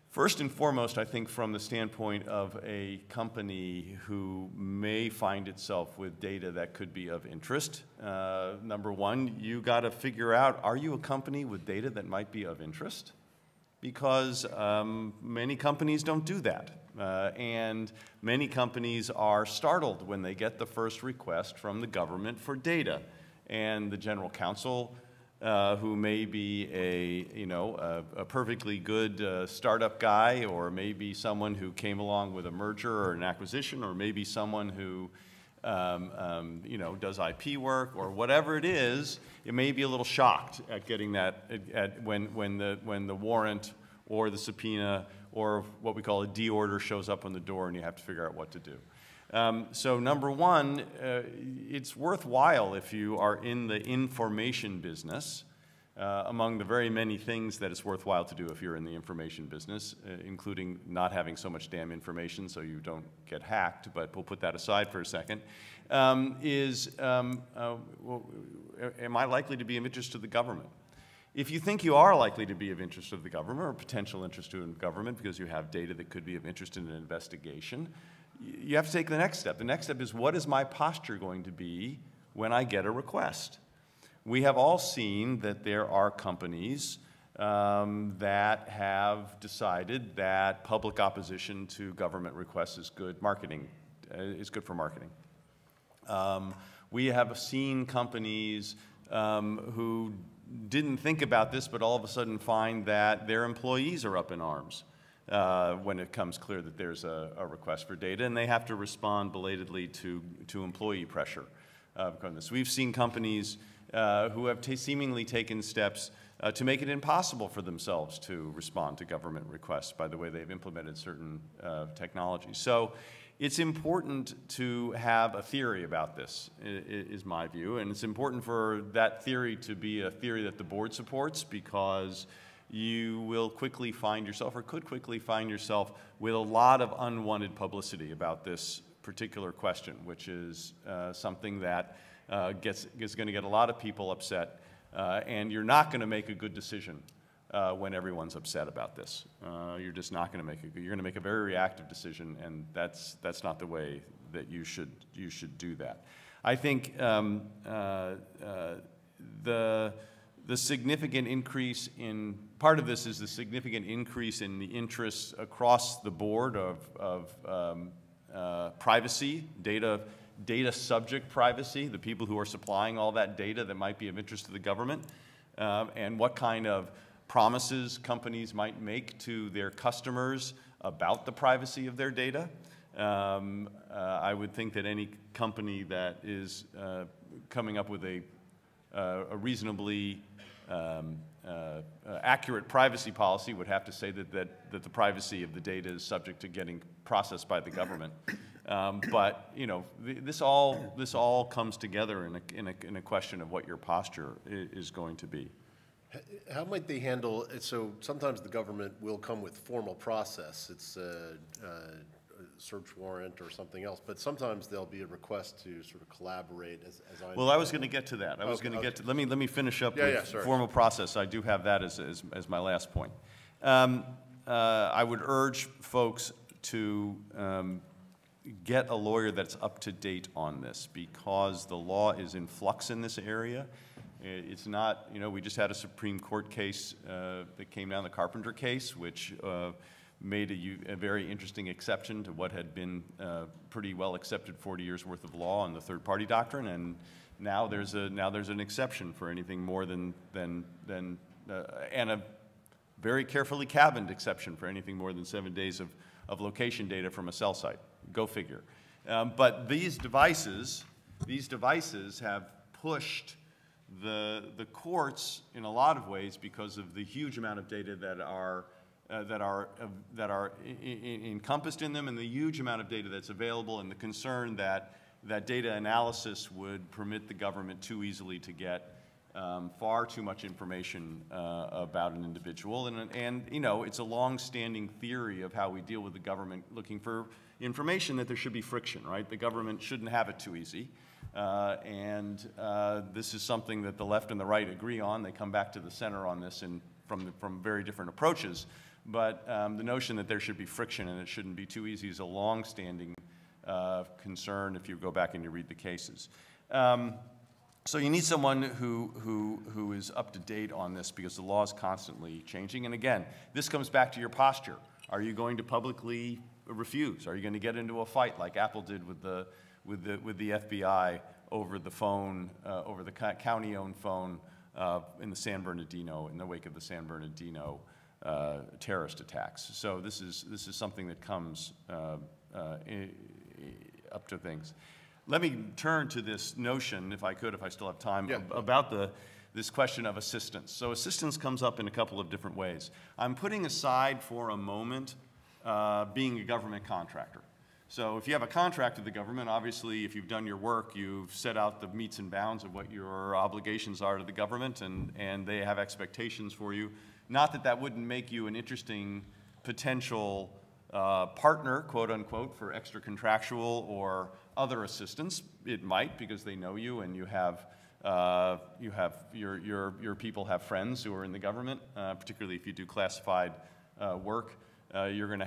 First and foremost, I think from the standpoint of a company who may find itself with data that could be of interest, number one, you got to figure out, are you a company with data that might be of interest? Because many companies don't do that. And many companies are startled when they get the first request from the government for data. And the general counsel, who may be a perfectly good startup guy, or maybe someone who came along with a merger or an acquisition, or maybe someone who does IP work or whatever it is, it may be a little shocked at getting that when the warrant or the subpoena or what we call a D order shows up on the door and you have to figure out what to do. So number one, it's worthwhile if you are in the information business among the very many things that it's worthwhile to do if you're in the information business, including not having so much damn information so you don't get hacked, but we'll put that aside for a second, am I likely to be of interest to the government? If you think you are likely to be of interest to the government or potential interest to the government because you have data that could be of interest in an investigation, you have to take the next step. The next step is, what is my posture going to be when I get a request? We have all seen that there are companies that have decided that public opposition to government requests is good marketing, is good for marketing. We have seen companies who didn't think about this, but all of a sudden find that their employees are up in arms when it comes clear that there's a request for data, and they have to respond belatedly to employee pressure. We've seen companies who have seemingly taken steps to make it impossible for themselves to respond to government requests by the way they've implemented certain technologies. So it's important to have a theory about this, is my view, and it's important for that theory to be a theory that the board supports, because you will quickly find yourself, or could quickly find yourself, with a lot of unwanted publicity about this particular question, which is something that is going to get a lot of people upset, and you're not going to make a good decision when everyone's upset about this. You're just not going to make you're going to make a very reactive decision, and that's not the way that you should do that. I think the significant increase in, part of this is the significant increase in the interests across the board of privacy, data subject privacy, the people who are supplying all that data that might be of interest to the government, and what kind of promises companies might make to their customers about the privacy of their data. I would think that any company that is coming up with a reasonably accurate privacy policy would have to say that the privacy of the data is subject to getting processed by the government. But you know, this all comes together in a question of what your posture is going to be. How might they handle it? So sometimes the government will come with formal process. It's a search warrant or something else, but sometimes there'll be a request to sort of collaborate. As well, I was going to get to that. I was going to get to. Let me finish up with formal process. I do have that as my last point. I would urge folks to get a lawyer that's up to date on this, because the law is in flux in this area. It's not, you know, we just had a Supreme Court case that came down, the Carpenter case, which made a very interesting exception to what had been pretty well accepted 40 years worth of law on the third-party doctrine, and now there's an exception for anything more than and a very carefully cabined exception for anything more than 7 days of location data from a cell site. Go figure. But these devices have pushed the courts in a lot of ways because of the huge amount of data that are encompassed in them, and the huge amount of data that's available, and the concern that data analysis would permit the government too easily to get far too much information about an individual. And you know, it's a long-standing theory of how we deal with the government looking for information that there should be friction, right? The government shouldn't have it too easy. This is something that the left and the right agree on. They come back to the center on this from very different approaches. But the notion that there should be friction and it shouldn't be too easy is a long-standing concern if you go back and you read the cases. So you need someone who is up to date on this, because the law is constantly changing. And again, this comes back to your posture. Are you going to publicly refuse? Are you going to get into a fight like Apple did with the FBI over the phone, over the county-owned phone in the San Bernardino, in the wake of the San Bernardino terrorist attacks? So this is something that comes up to things. Let me turn to this notion, if I still have time, about this question of assistance. So assistance comes up in a couple of different ways. I'm putting aside for a moment being a government contractor. So if you have a contract with the government, obviously if you've done your work, you've set out the metes and bounds of what your obligations are to the government, and they have expectations for you. Not that that wouldn't make you an interesting potential partner, quote unquote, for extra contractual or other assistance. It might, because they know you and your people have friends who are in the government, particularly if you do classified work. There are going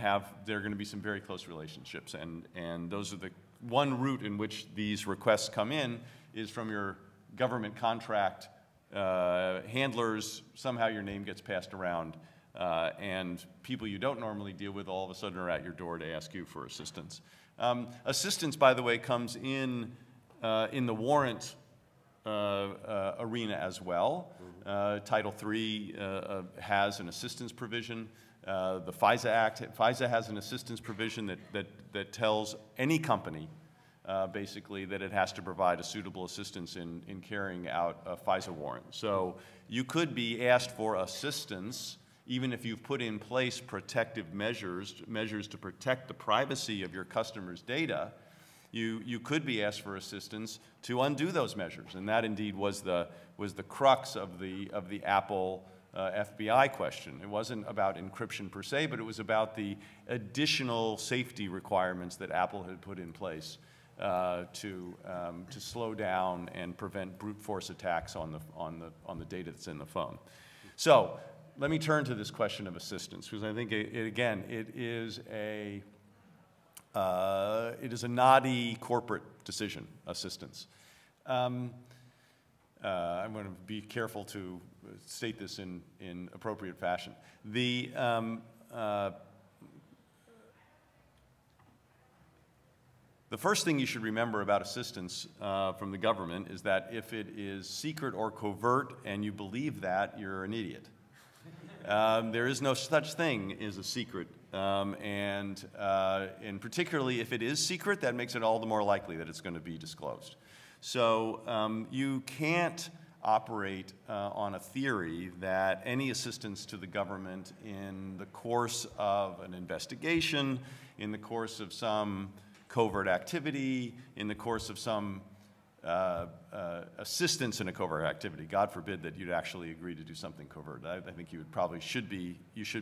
to be some very close relationships, and those are the one route in which these requests come in is from your government contract handlers. Somehow your name gets passed around, and people you don't normally deal with all of a sudden are at your door to ask you for assistance. Assistance, by the way, comes in the warrant arena as well. Title III has an assistance provision. The FISA Act, FISA has an assistance provision that tells any company basically that it has to provide a suitable assistance in carrying out a FISA warrant. So you could be asked for assistance even if you've put in place protective measures to protect the privacy of your customers' data. You could be asked for assistance to undo those measures, and that indeed was the crux of the Apple FBI question. It wasn't about encryption per se, but it was about the additional safety requirements that Apple had put in place to slow down and prevent brute force attacks on the data that's in the phone. So let me turn to this question of assistance, because I think it is a knotty corporate decision, assistance. I'm going to be careful to state this in appropriate fashion. The first thing you should remember about assistance from the government is that if it is secret or covert and you believe that, you're an idiot. There is no such thing as a secret, and particularly if it is secret, that makes it all the more likely that it's going to be disclosed. So you can't operate on a theory that any assistance to the government in the course of an investigation, in the course of some covert activity, in the course of some assistance in a covert activity. God forbid that you'd actually agree to do something covert. I think you should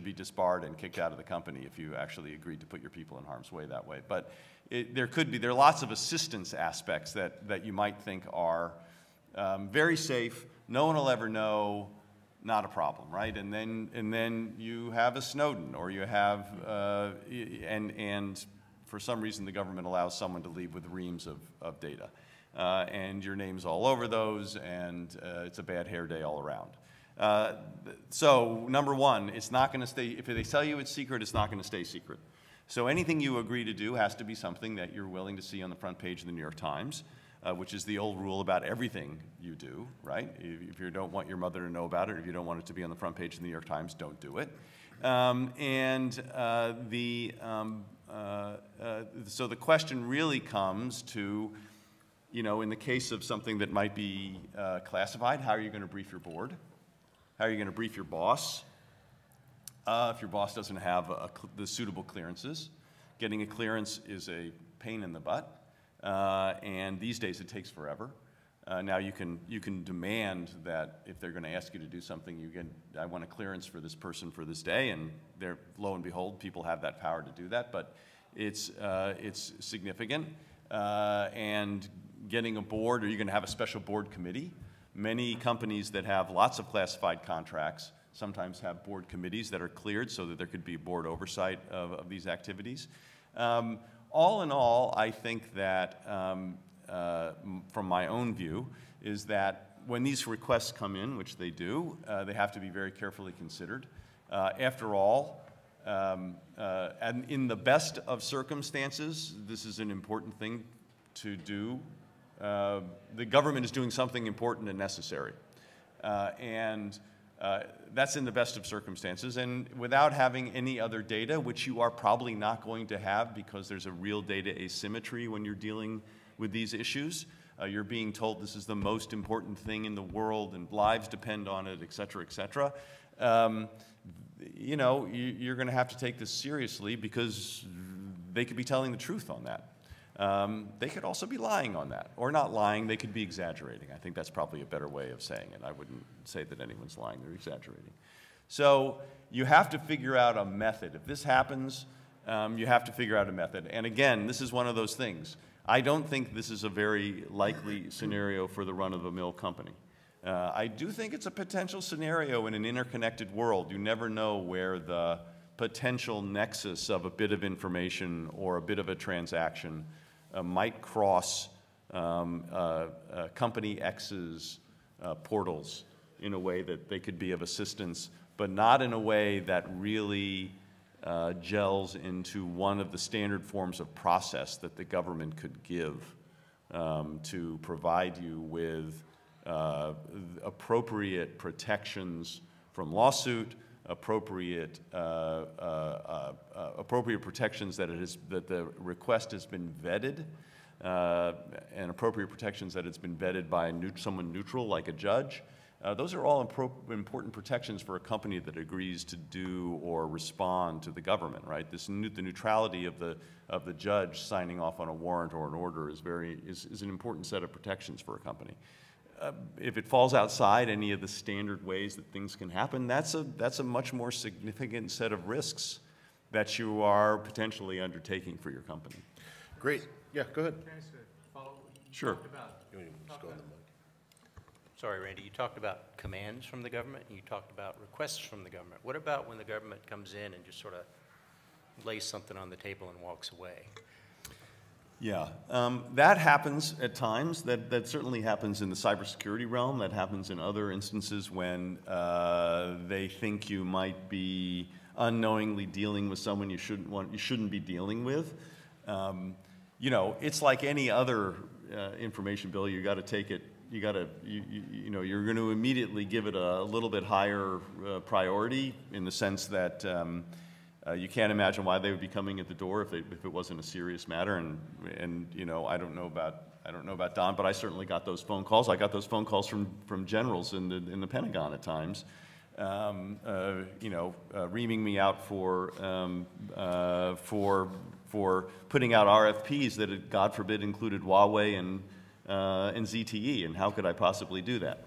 be disbarred and kicked out of the company if you actually agreed to put your people in harm's way that way. But there are lots of assistance aspects that you might think are very safe, no one will ever know, not a problem, right? And then you have a Snowden, or you have and for some reason the government allows someone to leave with reams of data. And your name's all over those, and it's a bad hair day all around. So number one, it's not going to stay, if they tell you it's secret, it's not going to stay secret. So anything you agree to do has to be something that you're willing to see on the front page of the New York Times, which is the old rule about everything you do, right? If you don't want your mother to know about it, or if you don't want it to be on the front page of the New York Times, don't do it. So the question really comes to, in the case of something that might be classified, how are you going to brief your board? How are you going to brief your boss? If your boss doesn't have the suitable clearances. Getting a clearance is a pain in the butt, and these days it takes forever. Now you can demand that if they're going to ask you to do something, I want a clearance for this person for this day, and lo and behold, people have that power to do that, but it's significant. And getting a board, or you're going to have a special board committee. Many companies that have lots of classified contracts sometimes have board committees that are cleared so that there could be board oversight of these activities. All in all, I think that, from my own view, is that when these requests come in, which they do, they have to be very carefully considered. After all, and in the best of circumstances, this is an important thing to do. The government is doing something important and necessary. That's in the best of circumstances, and without having any other data, which you are probably not going to have because there's a real data asymmetry when you're dealing with these issues. You're being told this is the most important thing in the world and lives depend on it, et cetera, et cetera. You're going to have to take this seriously because they could be telling the truth on that. They could also be lying on that, or not lying, they could be exaggerating. I think that's probably a better way of saying it. I wouldn't say that anyone's lying, they're exaggerating. So you have to figure out a method. If this happens, you have to figure out a method. And again, this is one of those things. I don't think this is a very likely scenario for the run-of-the-mill company. I do think it's a potential scenario in an interconnected world. You never know where the potential nexus of a bit of information or a bit of a transaction might cross company X's portals in a way that they could be of assistance, but not in a way that really gels into one of the standard forms of process that the government could give to provide you with appropriate protections from lawsuit, appropriate protections that the request has been vetted, and appropriate protections that it's been vetted by someone neutral like a judge. Those are all important protections for a company that agrees to do or respond to the government, right? The neutrality of the judge signing off on a warrant or an order is an important set of protections for a company. If it falls outside any of the standard ways that things can happen, that's a much more significant set of risks that you are potentially undertaking for your company. Great. Yeah, go ahead. Can I just follow? Sure. Sorry, Randy, you talked about commands from the government, and you talked about requests from the government. What about when the government comes in and just sort of lays something on the table and walks away? Yeah, that happens at times. That certainly happens in the cybersecurity realm. That happens in other instances when they think you might be unknowingly dealing with someone you shouldn't be dealing with. You know, it's like any other information bill. You got to take it. You know, you're going to immediately give it a little bit higher priority in the sense that you can't imagine why they would be coming at the door if it wasn't a serious matter. And you know, I don't know about Don, but I certainly got those phone calls. I got those phone calls from generals in the Pentagon at times, you know, reaming me out for putting out RFPs that had, God forbid, included Huawei and ZTE, and how could I possibly do that?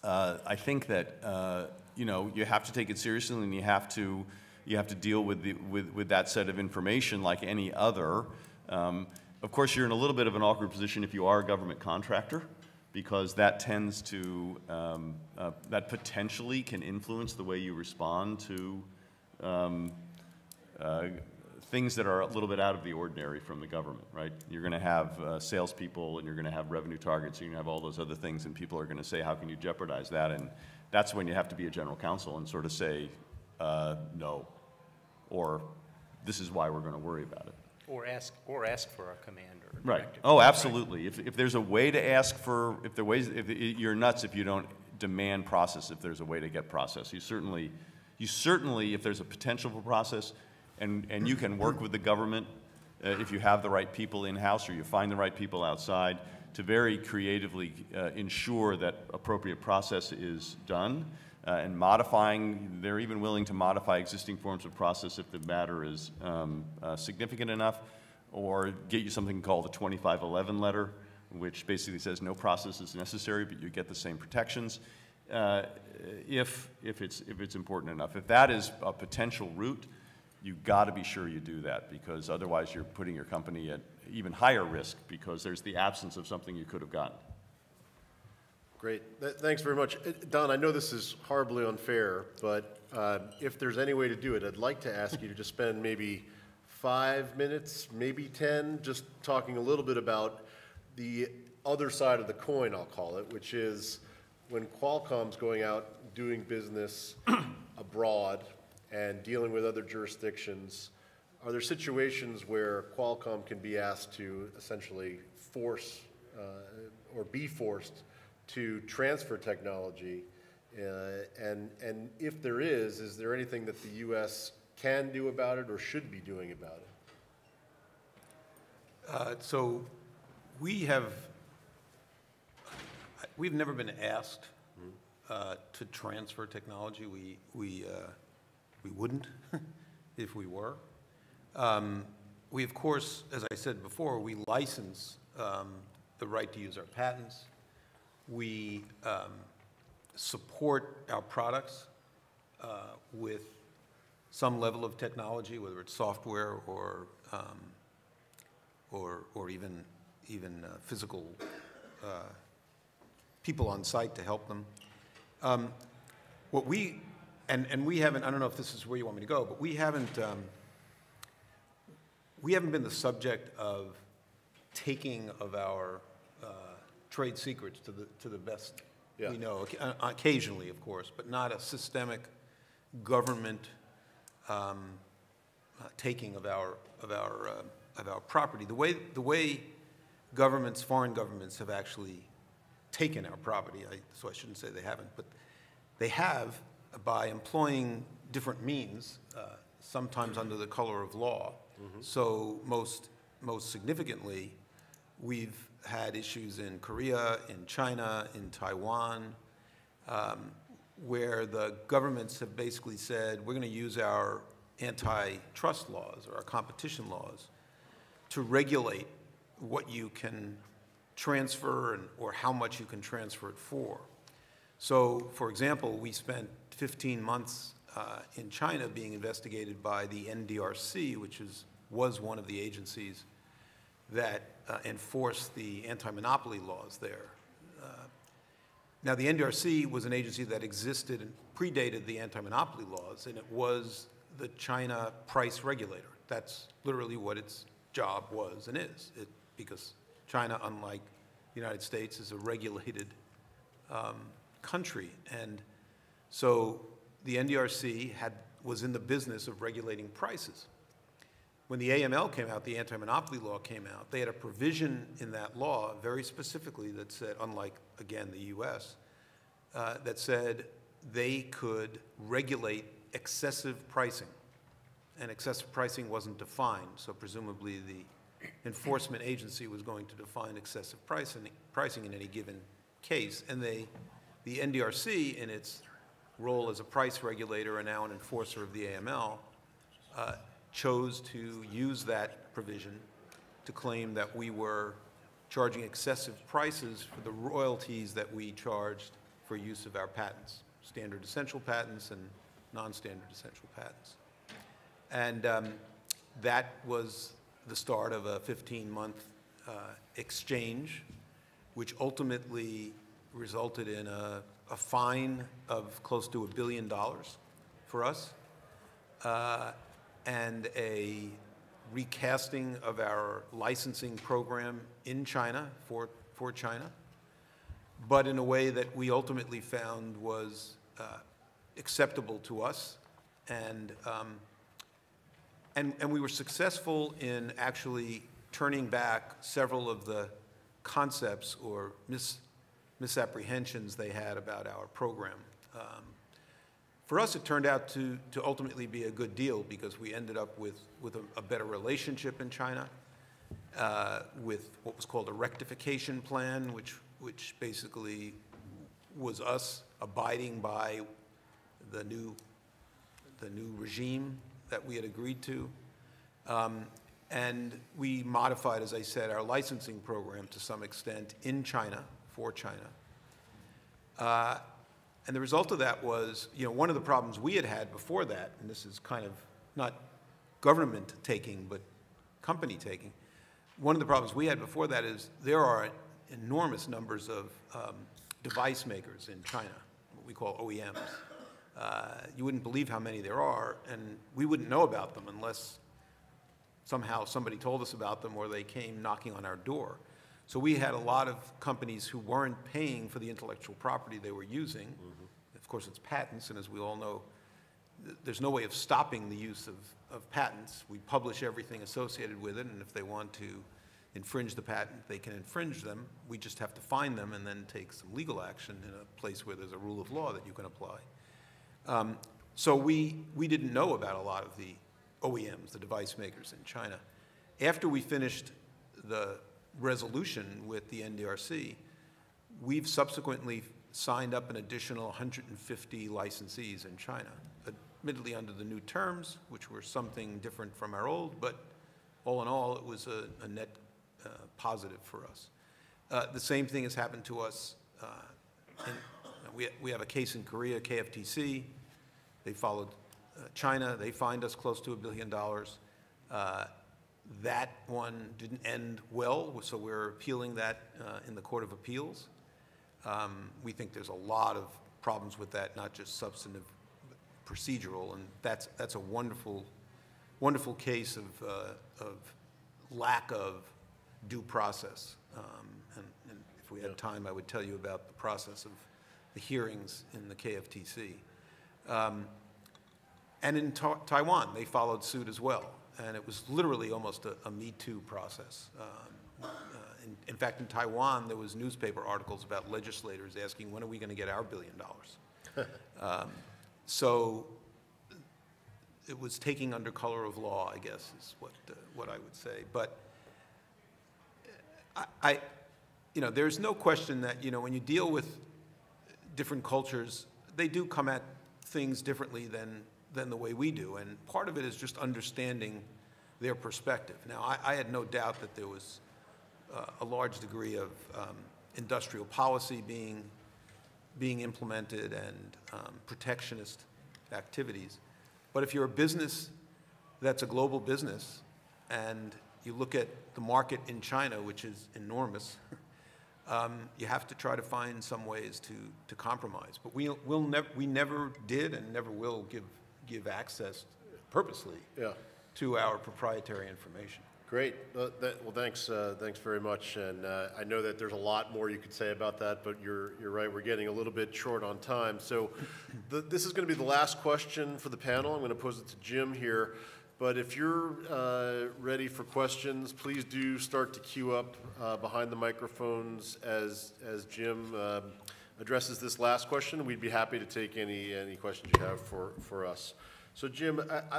I think that you know, you have to take it seriously, and you have to deal with that set of information like any other. Of course, you're in a little bit of an awkward position if you are a government contractor, because that tends to that potentially can influence the way you respond to things that are a little bit out of the ordinary from the government, right? You're going to have salespeople, and you're going to have revenue targets, and you're going to have all those other things, and people are going to say, how can you jeopardize that? And that's when you have to be a general counsel and sort of say, no, or this is why we're going to worry about it. Or ask for a command or a Right. directive. Oh, absolutely. If there's a way to ask for, if you're nuts if you don't demand process, if there's a way to get process. You certainly, if there's a potential for process, and you can work with the government if you have the right people in-house or you find the right people outside to very creatively ensure that appropriate process is done, and modifying, they're even willing to modify existing forms of process if the matter is significant enough, or get you something called a 2511 letter, which basically says no process is necessary, but you get the same protections if it's important enough. If that is a potential route, you've got to be sure you do that, because otherwise you're putting your company at even higher risk because there's the absence of something you could have gotten. Great. Thanks very much. Don, I know this is horribly unfair, but if there's any way to do it, I'd like to ask you to just spend maybe 5 minutes, maybe 10, just talking a little bit about the other side of the coin, I'll call it, which is when Qualcomm's going out doing business abroad and dealing with other jurisdictions, are there situations where Qualcomm can be asked to essentially force or be forced to transfer technology? And if there is there anything that the U.S. can do about it or should be doing about it? So we've never been asked to transfer technology. We we wouldn't if we were. We, of course, as I said before, we license the right to use our patents. We support our products with some level of technology, whether it's software or even physical people on site to help them. What we we haven't. I don't know if this is where you want me to go, but we haven't been the subject of taking of our trade secrets to the best we know. Occasionally, of course, but not a systemic government taking of our property. The way governments, foreign governments, have actually taken our property. So I shouldn't say they haven't, but they have by employing different means, sometimes under the color of law. Mm-hmm. So most significantly, we've had issues in Korea, in China, in Taiwan, where the governments have basically said, we're going to use our antitrust laws or our competition laws to regulate what you can transfer or how much you can transfer it for. So, for example, we spent 15 months in China being investigated by the NDRC, which was one of the agencies that enforced the anti-monopoly laws there. Now, the NDRC was an agency that existed and predated the anti-monopoly laws, and it was the China price regulator. That's literally what its job was and is, because China, unlike the United States, is a regulated country. And so the NDRC was in the business of regulating prices. When the AML came out, the anti-monopoly law came out, they had a provision in that law very specifically that said, unlike, again, the U.S., that said they could regulate excessive pricing. And excessive pricing wasn't defined, so presumably the enforcement agency was going to define excessive pricing in any given case. And the NDRC, in its role as a price regulator and now an enforcer of the AML, chose to use that provision to claim that we were charging excessive prices for the royalties that we charged for use of our patents, standard essential patents and non-standard essential patents. And that was the start of a 15-month exchange, which ultimately resulted in a fine of close to $1 billion for us, and a recasting of our licensing program in China for China, but in a way that we ultimately found was acceptable to us, and we were successful in actually turning back several of the concepts or misapprehensions they had about our program. For us, it turned out to ultimately be a good deal because we ended up with a better relationship in China, with what was called a rectification plan, which basically was us abiding by the new regime that we had agreed to. And we modified, as I said, our licensing program to some extent in China, for China. And the result of that was, one of the problems we had before that, and this is kind of not government taking, but company taking. One of the problems we had before that is there are enormous numbers of device makers in China, what we call OEMs. You wouldn't believe how many there are, and we wouldn't know about them unless somehow somebody told us about them or they came knocking on our door. So we had a lot of companies who weren't paying for the intellectual property they were using. Mm-hmm. Of course, it's patents, and as we all know, there's no way of stopping the use of patents. We publish everything associated with it, and if they want to infringe the patent, they can infringe them. We just have to find them and then take some legal action in a place where there's a rule of law that you can apply. So we didn't know about a lot of the OEMs, the device makers in China. After we finished the resolution with the NDRC, we've subsequently signed up an additional 150 licensees in China, admittedly under the new terms, which were something different from our old, but all in all, it was a net positive for us. The same thing has happened to us. We have a case in Korea, KFTC. They followed China. They fined us close to $1 billion. That one didn't end well, so we're appealing that in the Court of Appeals. We think there's a lot of problems with that, not just substantive, but procedural, and that's a wonderful, wonderful case of lack of due process. And if we had time, I would tell you about the process of the hearings in the KFTC. And in Taiwan, they followed suit as well. And it was literally almost a Me Too process. In fact, in Taiwan, there was newspaper articles about legislators asking, when are we going to get our $1 billion? So it was taking under color of law, I guess, is what I would say. But there's no question that, when you deal with different cultures, they do come at things differently than the way we do. And part of it is just understanding their perspective. Now, I had no doubt that there was a large degree of industrial policy being implemented and protectionist activities. But if you're a business that's a global business and you look at the market in China, which is enormous, you have to try to find some ways to compromise. But we never did and never will give access purposely to our proprietary information. Great. Well, thanks very much. And I know that there's a lot more you could say about that, but you're right. We're getting a little bit short on time. So this is going to be the last question for the panel. I'm going to pose it to Jim here. But if you're ready for questions, please do start to queue up behind the microphones as Jim addresses this last question. We'd be happy to take any questions you have for us. So Jim,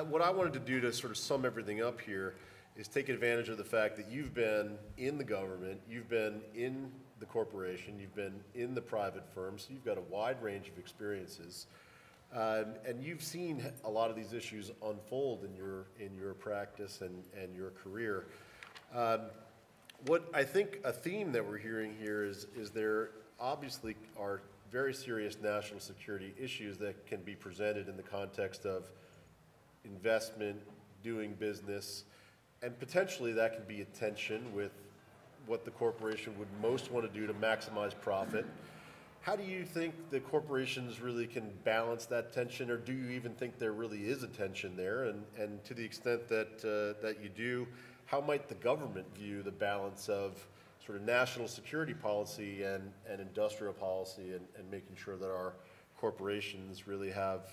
what I wanted to do to sort of sum everything up here is take advantage of the fact that you've been in the government, you've been in the corporation, you've been in the private firm, so you've got a wide range of experiences. And you've seen a lot of these issues unfold in your practice and your career. What I think a theme that we're hearing here is there obviously are very serious national security issues that can be presented in the context of investment, doing business, and potentially that can be a tension with what the corporation would most want to do to maximize profit. How do you think the corporations really can balance that tension, or do you even think there really is a tension there? And to the extent that, that you do, how might the government view the balance of sort of national security policy and industrial policy and making sure that our corporations really have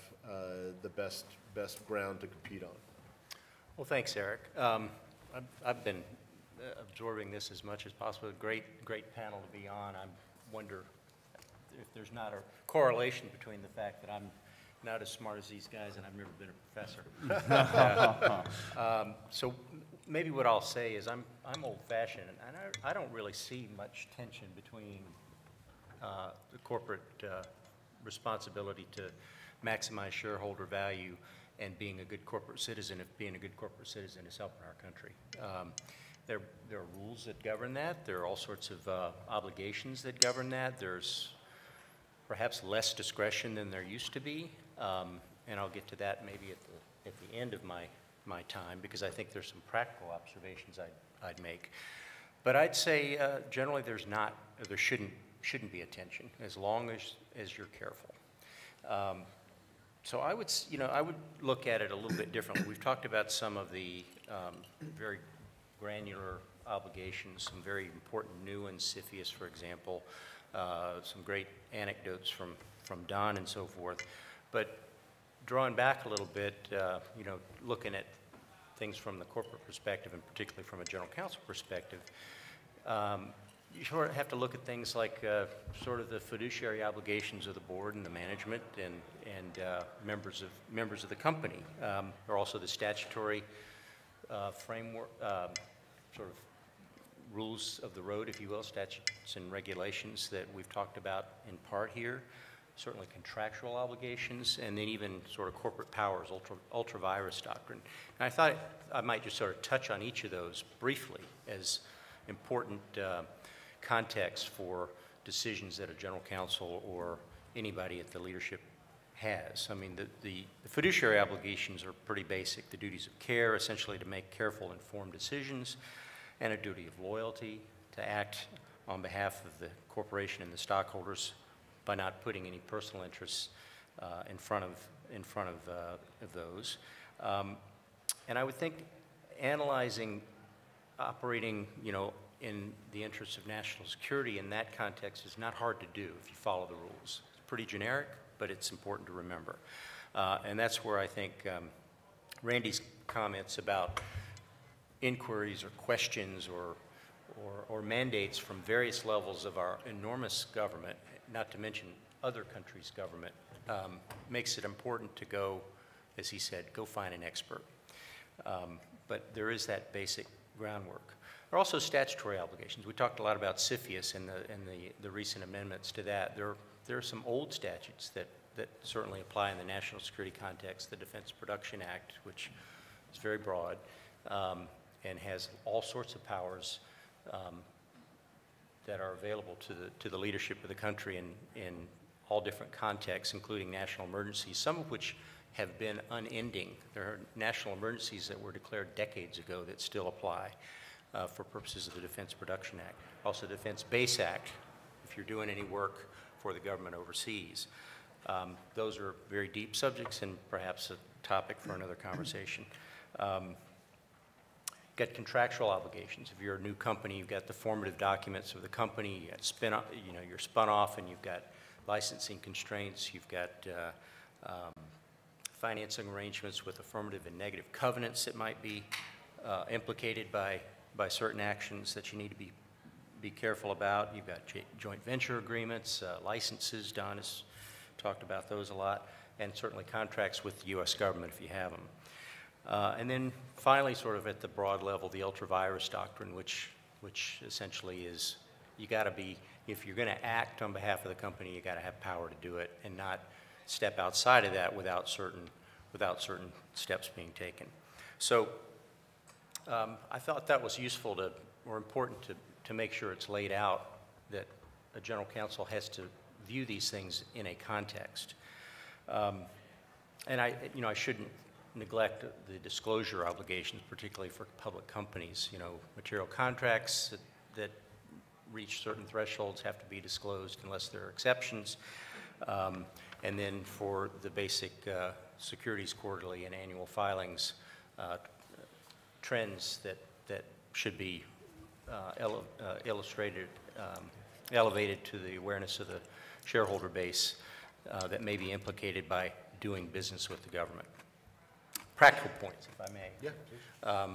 the best ground to compete on? Well, thanks, Eric. I've been absorbing this as much as possible. Great panel to be on. I wonder if there's not a correlation between the fact that I'm not as smart as these guys and I've never been a professor. So maybe what I'll say is I'm old-fashioned, and I don't really see much tension between the corporate responsibility to maximize shareholder value and being a good corporate citizen, if being a good corporate citizen is helping our country. There are rules that govern that. There are all sorts of obligations that govern that. There's perhaps less discretion than there used to be, and I'll get to that maybe at the end of my time, because I think there's some practical observations I'd make. But I'd say generally there shouldn't be a tension as long as you're careful. So I would look at it a little bit differently. We've talked about some of the very granular obligations, some very important new ones, CFIUS, for example, some great anecdotes from Don and so forth. But drawing back a little bit, looking at things from the corporate perspective, and particularly from a general counsel perspective, you sort of have to look at things like sort of the fiduciary obligations of the board and the management and members of the company, or also the statutory framework, sort of rules of the road, if you will, statutes and regulations that we've talked about in part here. certainly contractual obligations, and then even sort of corporate powers, ultra virus doctrine. And I thought I might just sort of touch on each of those briefly as important context for decisions that a general counsel or anybody at the leadership has. I mean, the fiduciary obligations are pretty basic. The duties of care, essentially to make careful, informed decisions, and a duty of loyalty to act on behalf of the corporation and the stockholders by not putting any personal interests in front of those. And I would think analyzing operating, in the interests of national security in that context is not hard to do if you follow the rules. It's pretty generic, but it's important to remember. And that's where I think Randy's comments about inquiries or questions or mandates from various levels of our enormous government, not to mention other countries' government, makes it important to go, as he said, go find an expert. But there is that basic groundwork. There are also statutory obligations. We talked a lot about CFIUS and the recent amendments to that. There are some old statutes that certainly apply in the national security context, the Defense Production Act, which is very broad and has all sorts of powers that are available to the leadership of the country in all different contexts, including national emergencies, some of which have been unending. There are national emergencies that were declared decades ago that still apply for purposes of the Defense Production Act. Also, the Defense Base Act, if you're doing any work for the government overseas. Those are very deep subjects and perhaps a topic for another conversation. Got contractual obligations. If you're a new company, you've got the formative documents of the company. You got you're spun off, and you've got licensing constraints. You've got financing arrangements with affirmative and negative covenants that might be implicated by certain actions that you need to be careful about. You've got joint venture agreements, licenses. Don has talked about those a lot, and certainly contracts with the U.S. government if you have them. And then finally, sort of at the broad level, the ultra-virus doctrine, which essentially is you got to be, if you're going to act on behalf of the company, you got to have power to do it and not step outside of that without certain steps being taken. So I thought that was useful or important to make sure it's laid out that a general counsel has to view these things in a context. And I shouldn't neglect the disclosure obligations, particularly for public companies. Material contracts that reach certain thresholds have to be disclosed unless there are exceptions. And then for the basic securities quarterly and annual filings, trends that should be elevated to the awareness of the shareholder base that may be implicated by doing business with the government. Practical points, if I may. Yeah.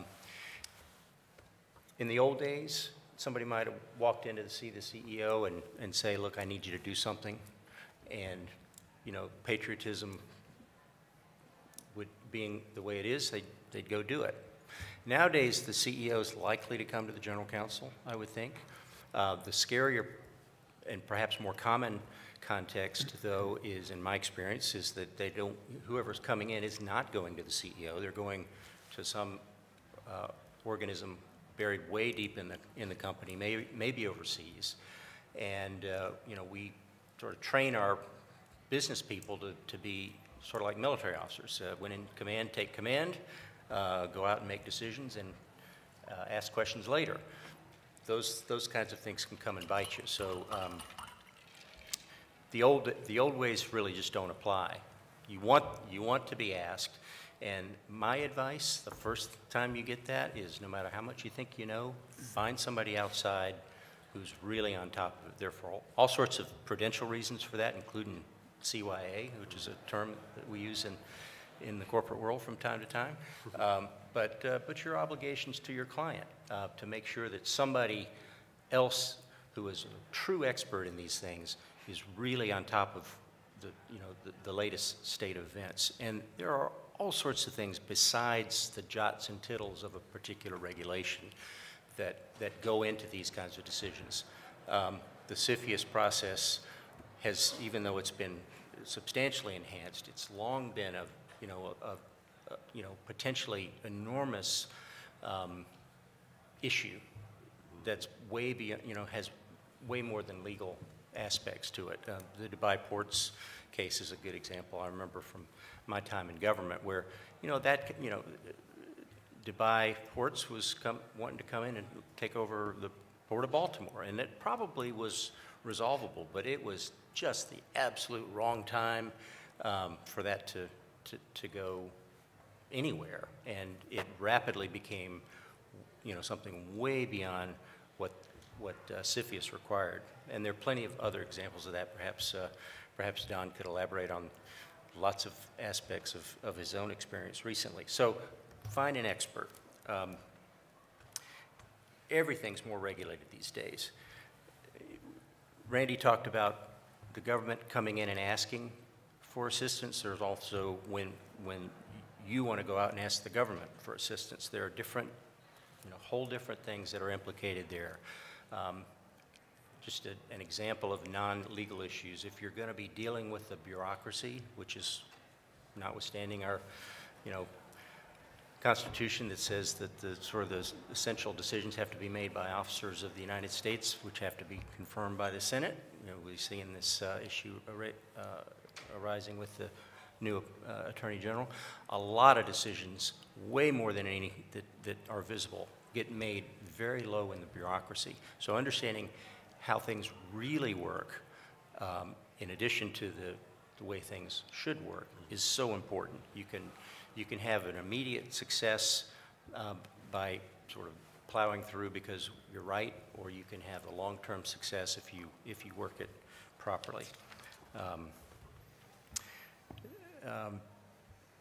In the old days, somebody might have walked in to see the CEO and say, look, I need you to do something. And, patriotism being the way it is, they'd go do it. Nowadays, the CEO is likely to come to the general counsel, I would think. The scarier and perhaps more common context, though, is, in my experience, is that whoever's coming in is not going to the CEO. They're going to some organism buried way deep in the company, maybe overseas. And, we sort of train our business people to be sort of like military officers. When in command, take command, go out and make decisions, and ask questions later. Those kinds of things can come and bite you. So the old ways really just don't apply. You want to be asked, and my advice the first time you get that is no matter how much you think you know, find somebody outside who's really on top of it. There are all sorts of prudential reasons for that, including CYA, which is a term that we use in the corporate world from time to time. But your obligations to your client to make sure that somebody else who is a true expert in these things is really on top of the latest state of events. And there are all sorts of things besides the jots and tittles of a particular regulation that go into these kinds of decisions. The CFIUS process has, even though it's been substantially enhanced, it's long been a, potentially enormous issue that's way beyond, has way more than legal aspects to it. The Dubai Ports case is a good example. I remember from my time in government where, Dubai Ports was wanting to come in and take over the Port of Baltimore, and it probably was resolvable, but it was just the absolute wrong time for that to go anywhere, and it rapidly became, something way beyond what CFIUS required. And there are plenty of other examples of that. Perhaps Don could elaborate on lots of aspects of his own experience recently. So find an expert. Everything's more regulated these days. Randy talked about the government coming in and asking for assistance. There's also when you want to go out and ask the government for assistance. There are different, whole different things that are implicated there. Just an example of non-legal issues. If you're going to be dealing with the bureaucracy, which is notwithstanding our, Constitution that says that the essential decisions have to be made by officers of the United States, which have to be confirmed by the Senate. We see in this issue arising with the new Attorney General, a lot of decisions, way more than any that are visible, get made very low in the bureaucracy. So understanding how things really work, in addition to the way things should work, is so important. You can have an immediate success by sort of plowing through because you're right, or you can have a long-term success if you work it properly.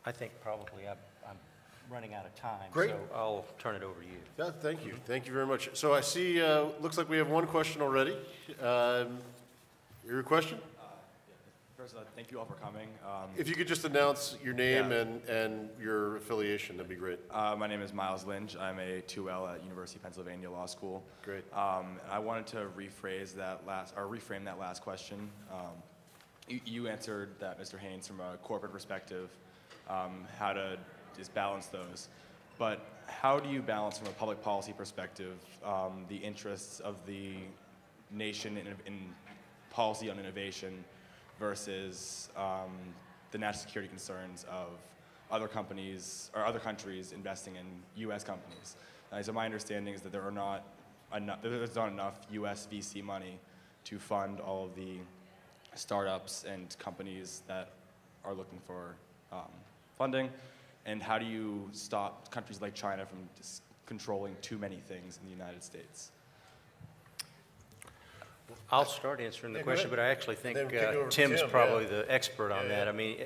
I think probably I'm running out of time. Great. So I'll turn it over to you. Yeah, thank you. Thank you very much. So I see, looks like we have one question already. Your question? First, thank you all for coming. If you could just announce your name Yeah. and your affiliation, that'd be great. My name is Miles Lynch. I'm a 2L at University of Pennsylvania Law School. Great. I wanted to reframe that last question. You answered that, Mr. Haynes, from a corporate perspective, how to just balance those. But how do you balance, from a public policy perspective, the interests of the nation in policy on innovation versus the national security concerns of other companies or other countries investing in U.S. companies? So my understanding is that there's not enough U.S. VC money to fund all of the startups and companies that are looking for funding. And how do you stop countries like China from just controlling too many things in the United States? I'll start answering the question, but I actually think Then kick it over to Tim's Tim, probably yeah. the expert on Yeah, that. yeah. I mean,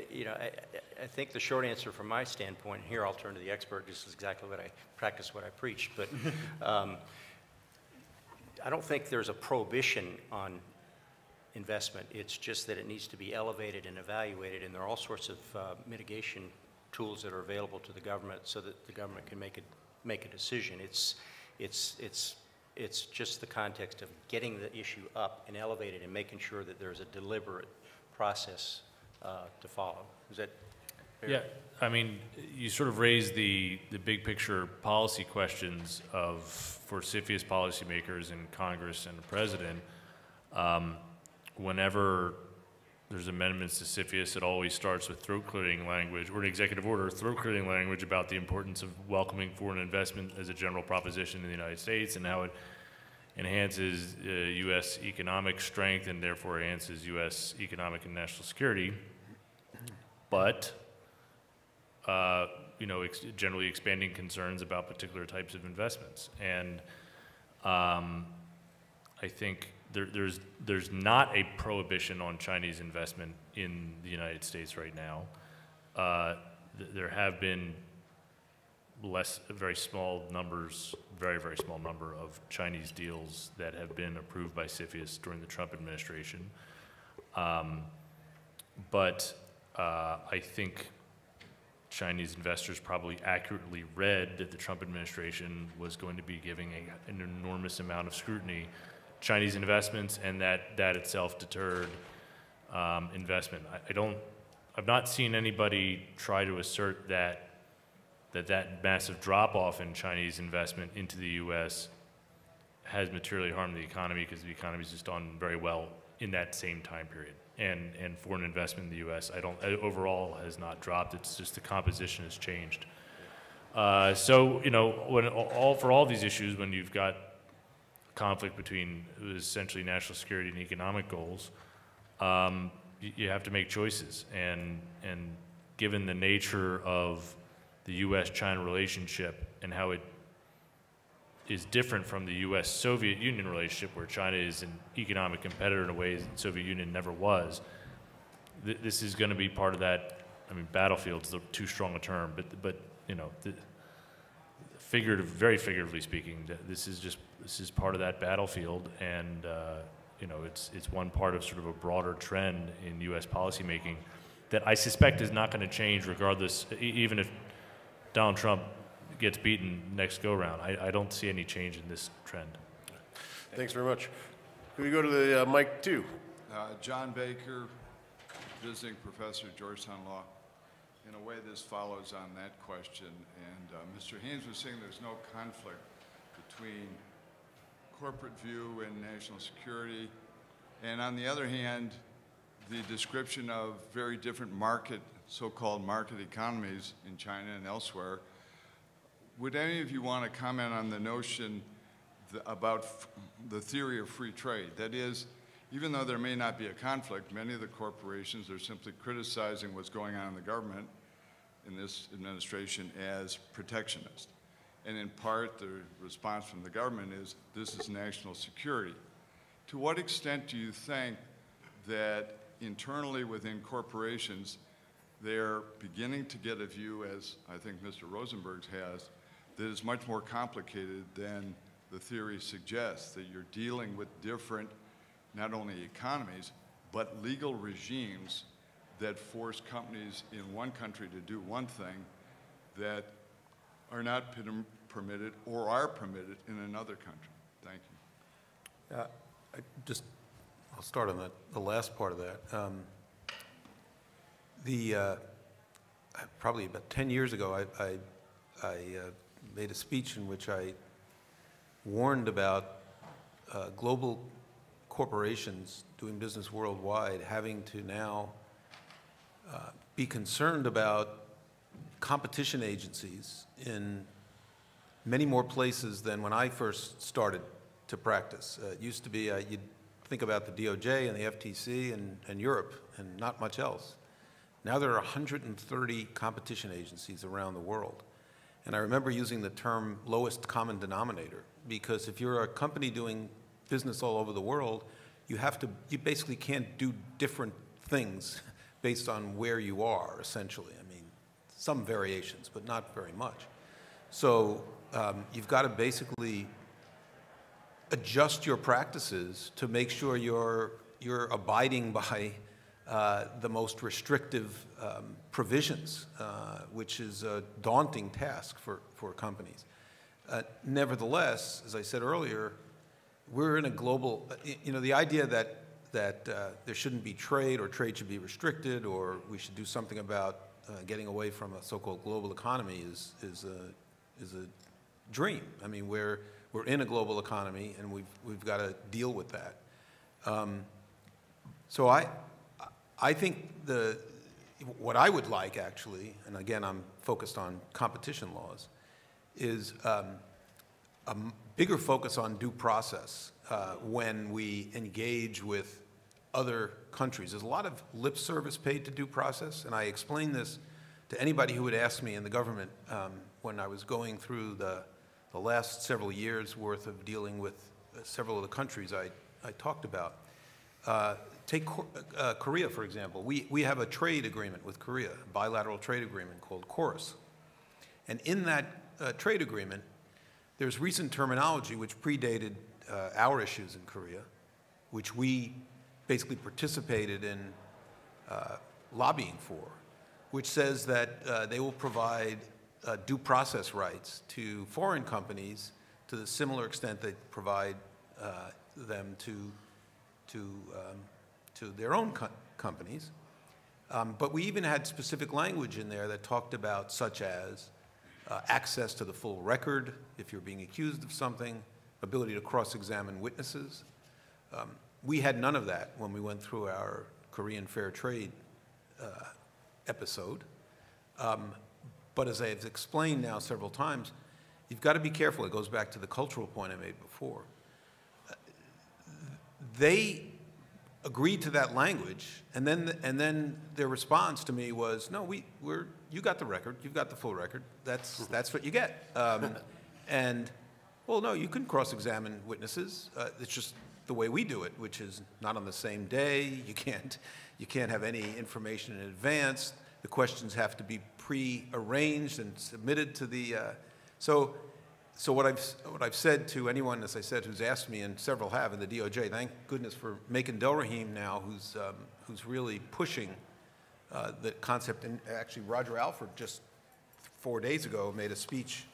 I think the short answer from my standpoint, here I'll turn to the expert, just exactly what I practice, what I preach, but I don't think there's a prohibition on investment. It's just that it needs to be elevated and evaluated, and there are all sorts of mitigation tools that are available to the government so that the government can make a decision. It's just the context of getting the issue up and elevated and making sure that there's a deliberate process to follow. Is that fair? Yeah, I mean, you sort of raised the big picture policy questions for CFIUS policymakers in Congress and the President. Whenever there's amendments to CFIUS, it always starts with throat-clearing language, or an executive order, throat-clearing language about the importance of welcoming foreign investment as a general proposition in the United States and how it enhances U.S. economic strength and therefore enhances U.S. economic and national security. But, generally expanding concerns about particular types of investments. And I think there's not a prohibition on Chinese investment in the United States right now. There have been very small numbers, very small number of Chinese deals that have been approved by CFIUS during the Trump administration. But I think Chinese investors probably accurately read that the Trump administration was going to be giving an enormous amount of scrutiny Chinese investments, and that itself deterred investment. I've not seen anybody try to assert that massive drop-off in Chinese investment into the U.S. has materially harmed the economy, because the economy's just done very well in that same time period. And foreign investment in the U.S. overall has not dropped. It's just the composition has changed. So, you know, for all these issues, when you've got conflict between essentially national security and economic goals, you have to make choices. And given the nature of the U.S.-China relationship and how it is different from the U.S.-Soviet Union relationship, where China is an economic competitor in a way the Soviet Union never was, this is going to be part of that. I mean, battlefield's too strong a term, but you know, very figuratively speaking, this is part of that battlefield, and you know, it's one part of sort of a broader trend in U.S. policymaking that I suspect is not going to change regardless, even if Donald Trump gets beaten next go-round. I don't see any change in this trend. Thanks very much. Can we go to the mic 2? John Baker, visiting professor at Georgetown Law. In a way, this follows on that question. And Mr. Haynes was saying there's no conflict between corporate view and national security. And on the other hand, the description of very different so-called market economies in China and elsewhere. Would any of you want to comment on the notion about the theory of free trade? That is, even though there may not be a conflict, many of the corporations are simply criticizing what's going on in the government in this administration as protectionist. And in part, the response from the government is, this is national security. To what extent do you think that internally within corporations, they're beginning to get a view, as I think Mr. Rosenberg's has, that is much more complicated than the theory suggests, that you're dealing with different, not only economies, but legal regimes that force companies in one country to do one thing that are not permitted or are permitted in another country? Thank you. I'll start on the last part of that. Probably about 10 years ago, I made a speech in which I warned about global corporations doing business worldwide having to now be concerned about competition agencies in many more places than when I first started to practice. It used to be you'd think about the DOJ and the FTC and Europe and not much else. Now there are 130 competition agencies around the world. And I remember using the term lowest common denominator, because if you're a company doing business all over the world, you basically can't do different things based on where you are, essentially. I mean, some variations, but not very much. So you've got to basically adjust your practices to make sure you're abiding by the most restrictive provisions, which is a daunting task for companies. Nevertheless, as I said earlier, we're in a global, the idea that there shouldn't be trade or trade should be restricted or we should do something about getting away from a so-called global economy is a dream. I mean, we're in a global economy and we've got to deal with that. So I think what I would like, actually, and again, I'm focused on competition laws, is a bigger focus on due process when we engage with other countries. There's a lot of lip service paid to due process, and I explain this to anybody who would ask me in the government when I was going through the last several years' worth of dealing with several of the countries I talked about. Take Korea, for example. We have a trade agreement with Korea, a bilateral trade agreement called CORUS. And in that trade agreement, there's recent terminology which predated our issues in Korea, which we basically participated in lobbying for, which says that they will provide due process rights to foreign companies to the similar extent they provide them to their own companies. But we even had specific language in there that talked about such as access to the full record if you're being accused of something, ability to cross-examine witnesses. We had none of that when we went through our Korean fair trade episode. But as I've explained now several times, you've got to be careful. It goes back to the cultural point I made before. They agreed to that language, and then their response to me was, "No, you got the record. You've got the full record. That's what you get." And well, no, you can cross-examine witnesses. It's just the way we do it, which is not on the same day. You can't have any information in advance. The questions have to be pre-arranged and submitted to the. So what I've said to anyone, as I said, who's asked me, and several have in the DOJ, thank goodness for Macon Delrahim now, who's really pushing the concept. And actually, Roger Alford just 4 days ago made a speech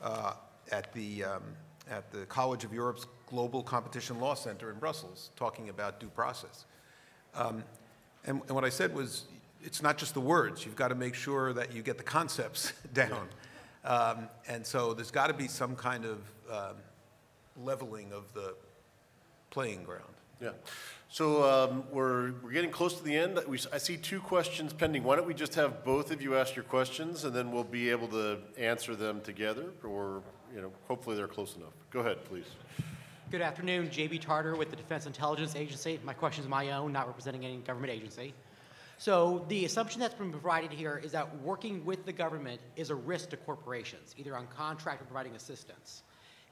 at the College of Europe's Global Competition Law Center in Brussels, talking about due process. And what I said was, it's not just the words. You've got to make sure that you get the concepts down. And so there's got to be some kind of leveling of the playing ground. Yeah. So we're getting close to the end. I see 2 questions pending. Why don't we just have both of you ask your questions, and then we'll be able to answer them together, or hopefully they're close enough. Go ahead, please. Good afternoon, J.B. Tarter with the Defense Intelligence Agency. My question is my own, not representing any government agency. So the assumption that's been provided here is that working with the government is a risk to corporations, either on contract or providing assistance.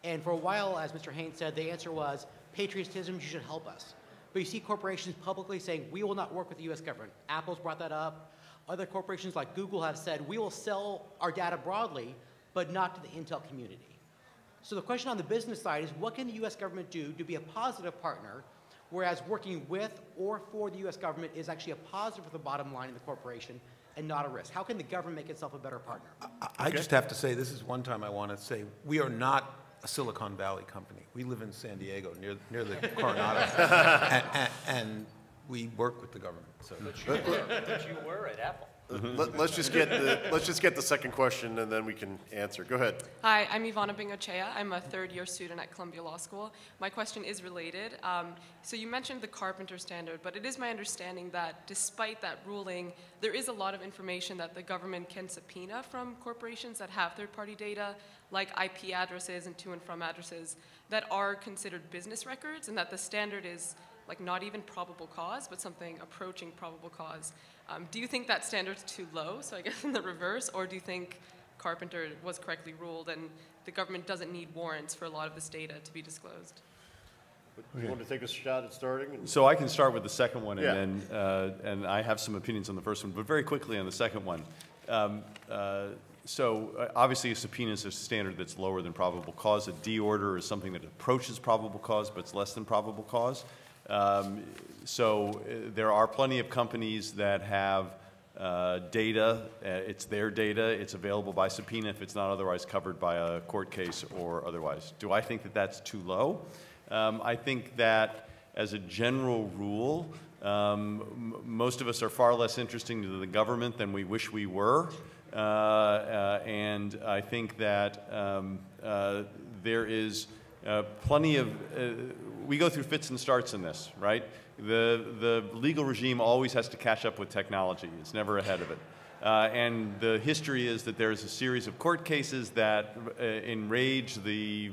And for a while, as Mr. Haynes said, the answer was, patriotism, you should help us. But you see corporations publicly saying, we will not work with the U.S. government. Apple's brought that up. Other corporations like Google have said, we will sell our data broadly, but not to the intel community. So the question on the business side is, what can the U.S. government do to be a positive partner, whereas working with or for the U.S. government is actually a positive for the bottom line in the corporation and not a risk? How can the government make itself a better partner? I just have to say, this is one time I want to say, we are not a Silicon Valley company. We live in San Diego, near the Coronado, and we work with the government. So. But you were at Apple. Let's just get the second question, and then we can answer. Go ahead. Hi, I'm Ivana Bengochea. I'm a third-year student at Columbia Law School. My question is related. So you mentioned the Carpenter standard, but it is my understanding that despite that ruling, there is a lot of information that the government can subpoena from corporations that have third-party data, like IP addresses and to and from addresses, that are considered business records, and that the standard is like not even probable cause, but something approaching probable cause. Do you think that standard's too low, so I guess in the reverse, or do you think Carpenter was correctly ruled and the government doesn't need warrants for a lot of this data to be disclosed? You want to take a shot at starting? So I can start with the second one, and Yeah. then and I have some opinions on the first one, but very quickly on the second one. So obviously a subpoena is a standard that's lower than probable cause. A D order is something that approaches probable cause, but it's less than probable cause. So there are plenty of companies that have data. It's their data. It's available by subpoena if it's not otherwise covered by a court case or otherwise. Do I think that that's too low? I think that as a general rule, most of us are far less interesting to the government than we wish we were. And I think that there is plenty of, we go through fits and starts in this, right? The legal regime always has to catch up with technology. It's never ahead of it. And the history is that there's a series of court cases that enrage the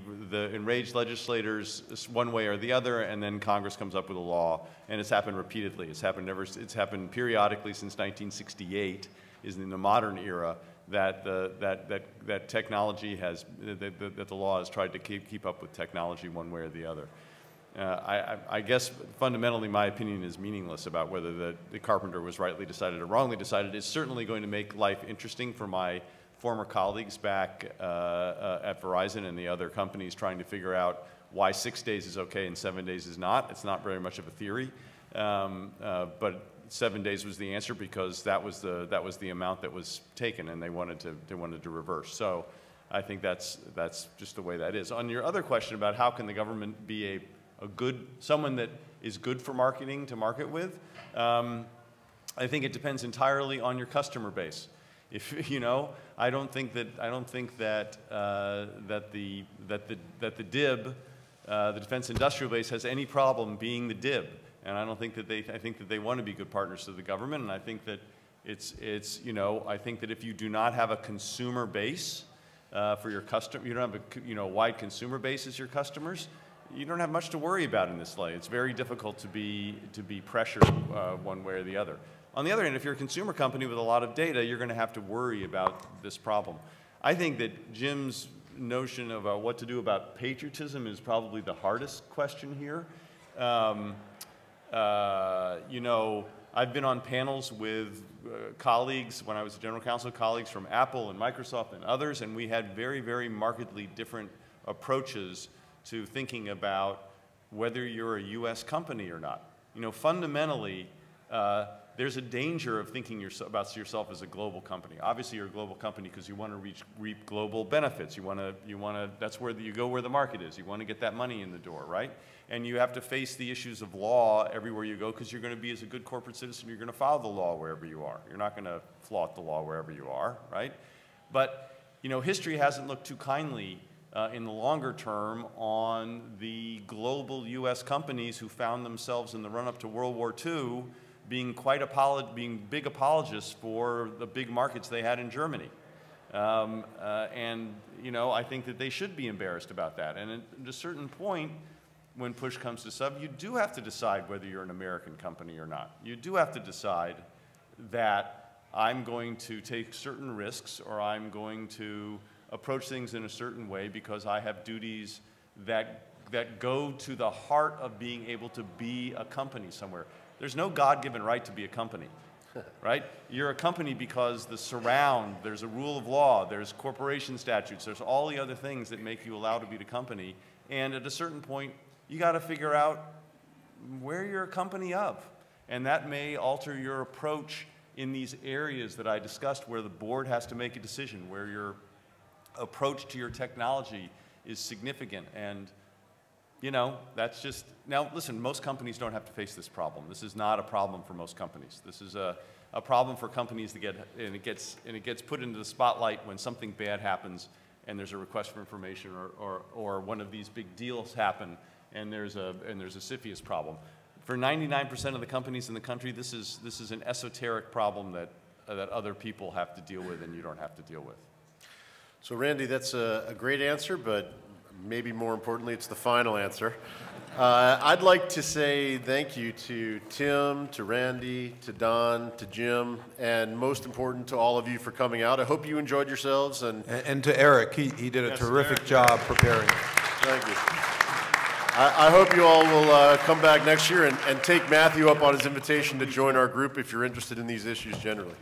enraged legislators one way or the other, and then Congress comes up with a law. And it's happened repeatedly. It's happened periodically since 1968, is in the modern era, that that technology has, that the law has tried to keep up with technology one way or the other. I guess fundamentally my opinion is meaningless about whether the Carpenter was rightly decided or wrongly decided. It's certainly going to make life interesting for my former colleagues back at Verizon and the other companies trying to figure out why 6 days is okay and 7 days is not. It's not very much of a theory, but 7 days was the answer because that was the amount that was taken, and they wanted to reverse. So I think that's just the way that is. On your other question about how can the government be someone that is good for marketing to market with, I think it depends entirely on your customer base. If you know, I don't think that the DIB, the Defense Industrial Base, has any problem being the DIB, and I think that they want to be good partners to the government, and I think that I think that if you do not have a consumer base for your customer, you don't have a wide consumer base as your customers, you don't have much to worry about in this way. It's very difficult to be pressured one way or the other. On the other hand, if you're a consumer company with a lot of data, you're going to have to worry about this problem. I think that Jim's notion about what to do about patriotism is probably the hardest question here. I've been on panels with colleagues, when I was a general counsel, colleagues from Apple and Microsoft and others, and we had very, very markedly different approaches to thinking about whether you're a U.S. company or not. Fundamentally, there's a danger of thinking about yourself as a global company. Obviously, you're a global company because you want to reap global benefits. That's where you go where the market is. You want to get that money in the door, right? And you have to face the issues of law everywhere you go because you're going to be, as a good corporate citizen, you're going to follow the law wherever you are. You're not going to flout the law wherever you are, right? But, history hasn't looked too kindly in the longer term on the global U.S. companies who found themselves in the run-up to World War II being big apologists for the big markets they had in Germany. I think that they should be embarrassed about that. And at a certain point, when push comes to shove, you do have to decide whether you're an American company or not. You do have to decide that I'm going to take certain risks or I'm going to approach things in a certain way because I have duties that go to the heart of being able to be a company somewhere. There's no God-given right to be a company, right? You're a company because there's a rule of law, there's corporation statutes, there's all the other things that make you allowed to be the company. And at a certain point, you got to figure out where you're a company of. And that may alter your approach in these areas that I discussed where the board has to make a decision, where your approach to your technology is significant. And that's just, now listen, most companies don't have to face this problem. This is not a problem for most companies. This is a problem for companies that it gets put into the spotlight when something bad happens and there's a request for information or one of these big deals happen and there's a CFIUS problem. For 99% of the companies in the country, this is an esoteric problem that other people have to deal with and you don't have to deal with. So Randy, that's a great answer, but maybe more importantly, it's the final answer. I'd like to say thank you to Tim, to Randy, to Don, to Jim, and most important to all of you for coming out. I hope you enjoyed yourselves. And to Eric, he did a terrific job preparing. Thank you. I hope you all will come back next year and take Matthew up on his invitation to join our group if you're interested in these issues generally.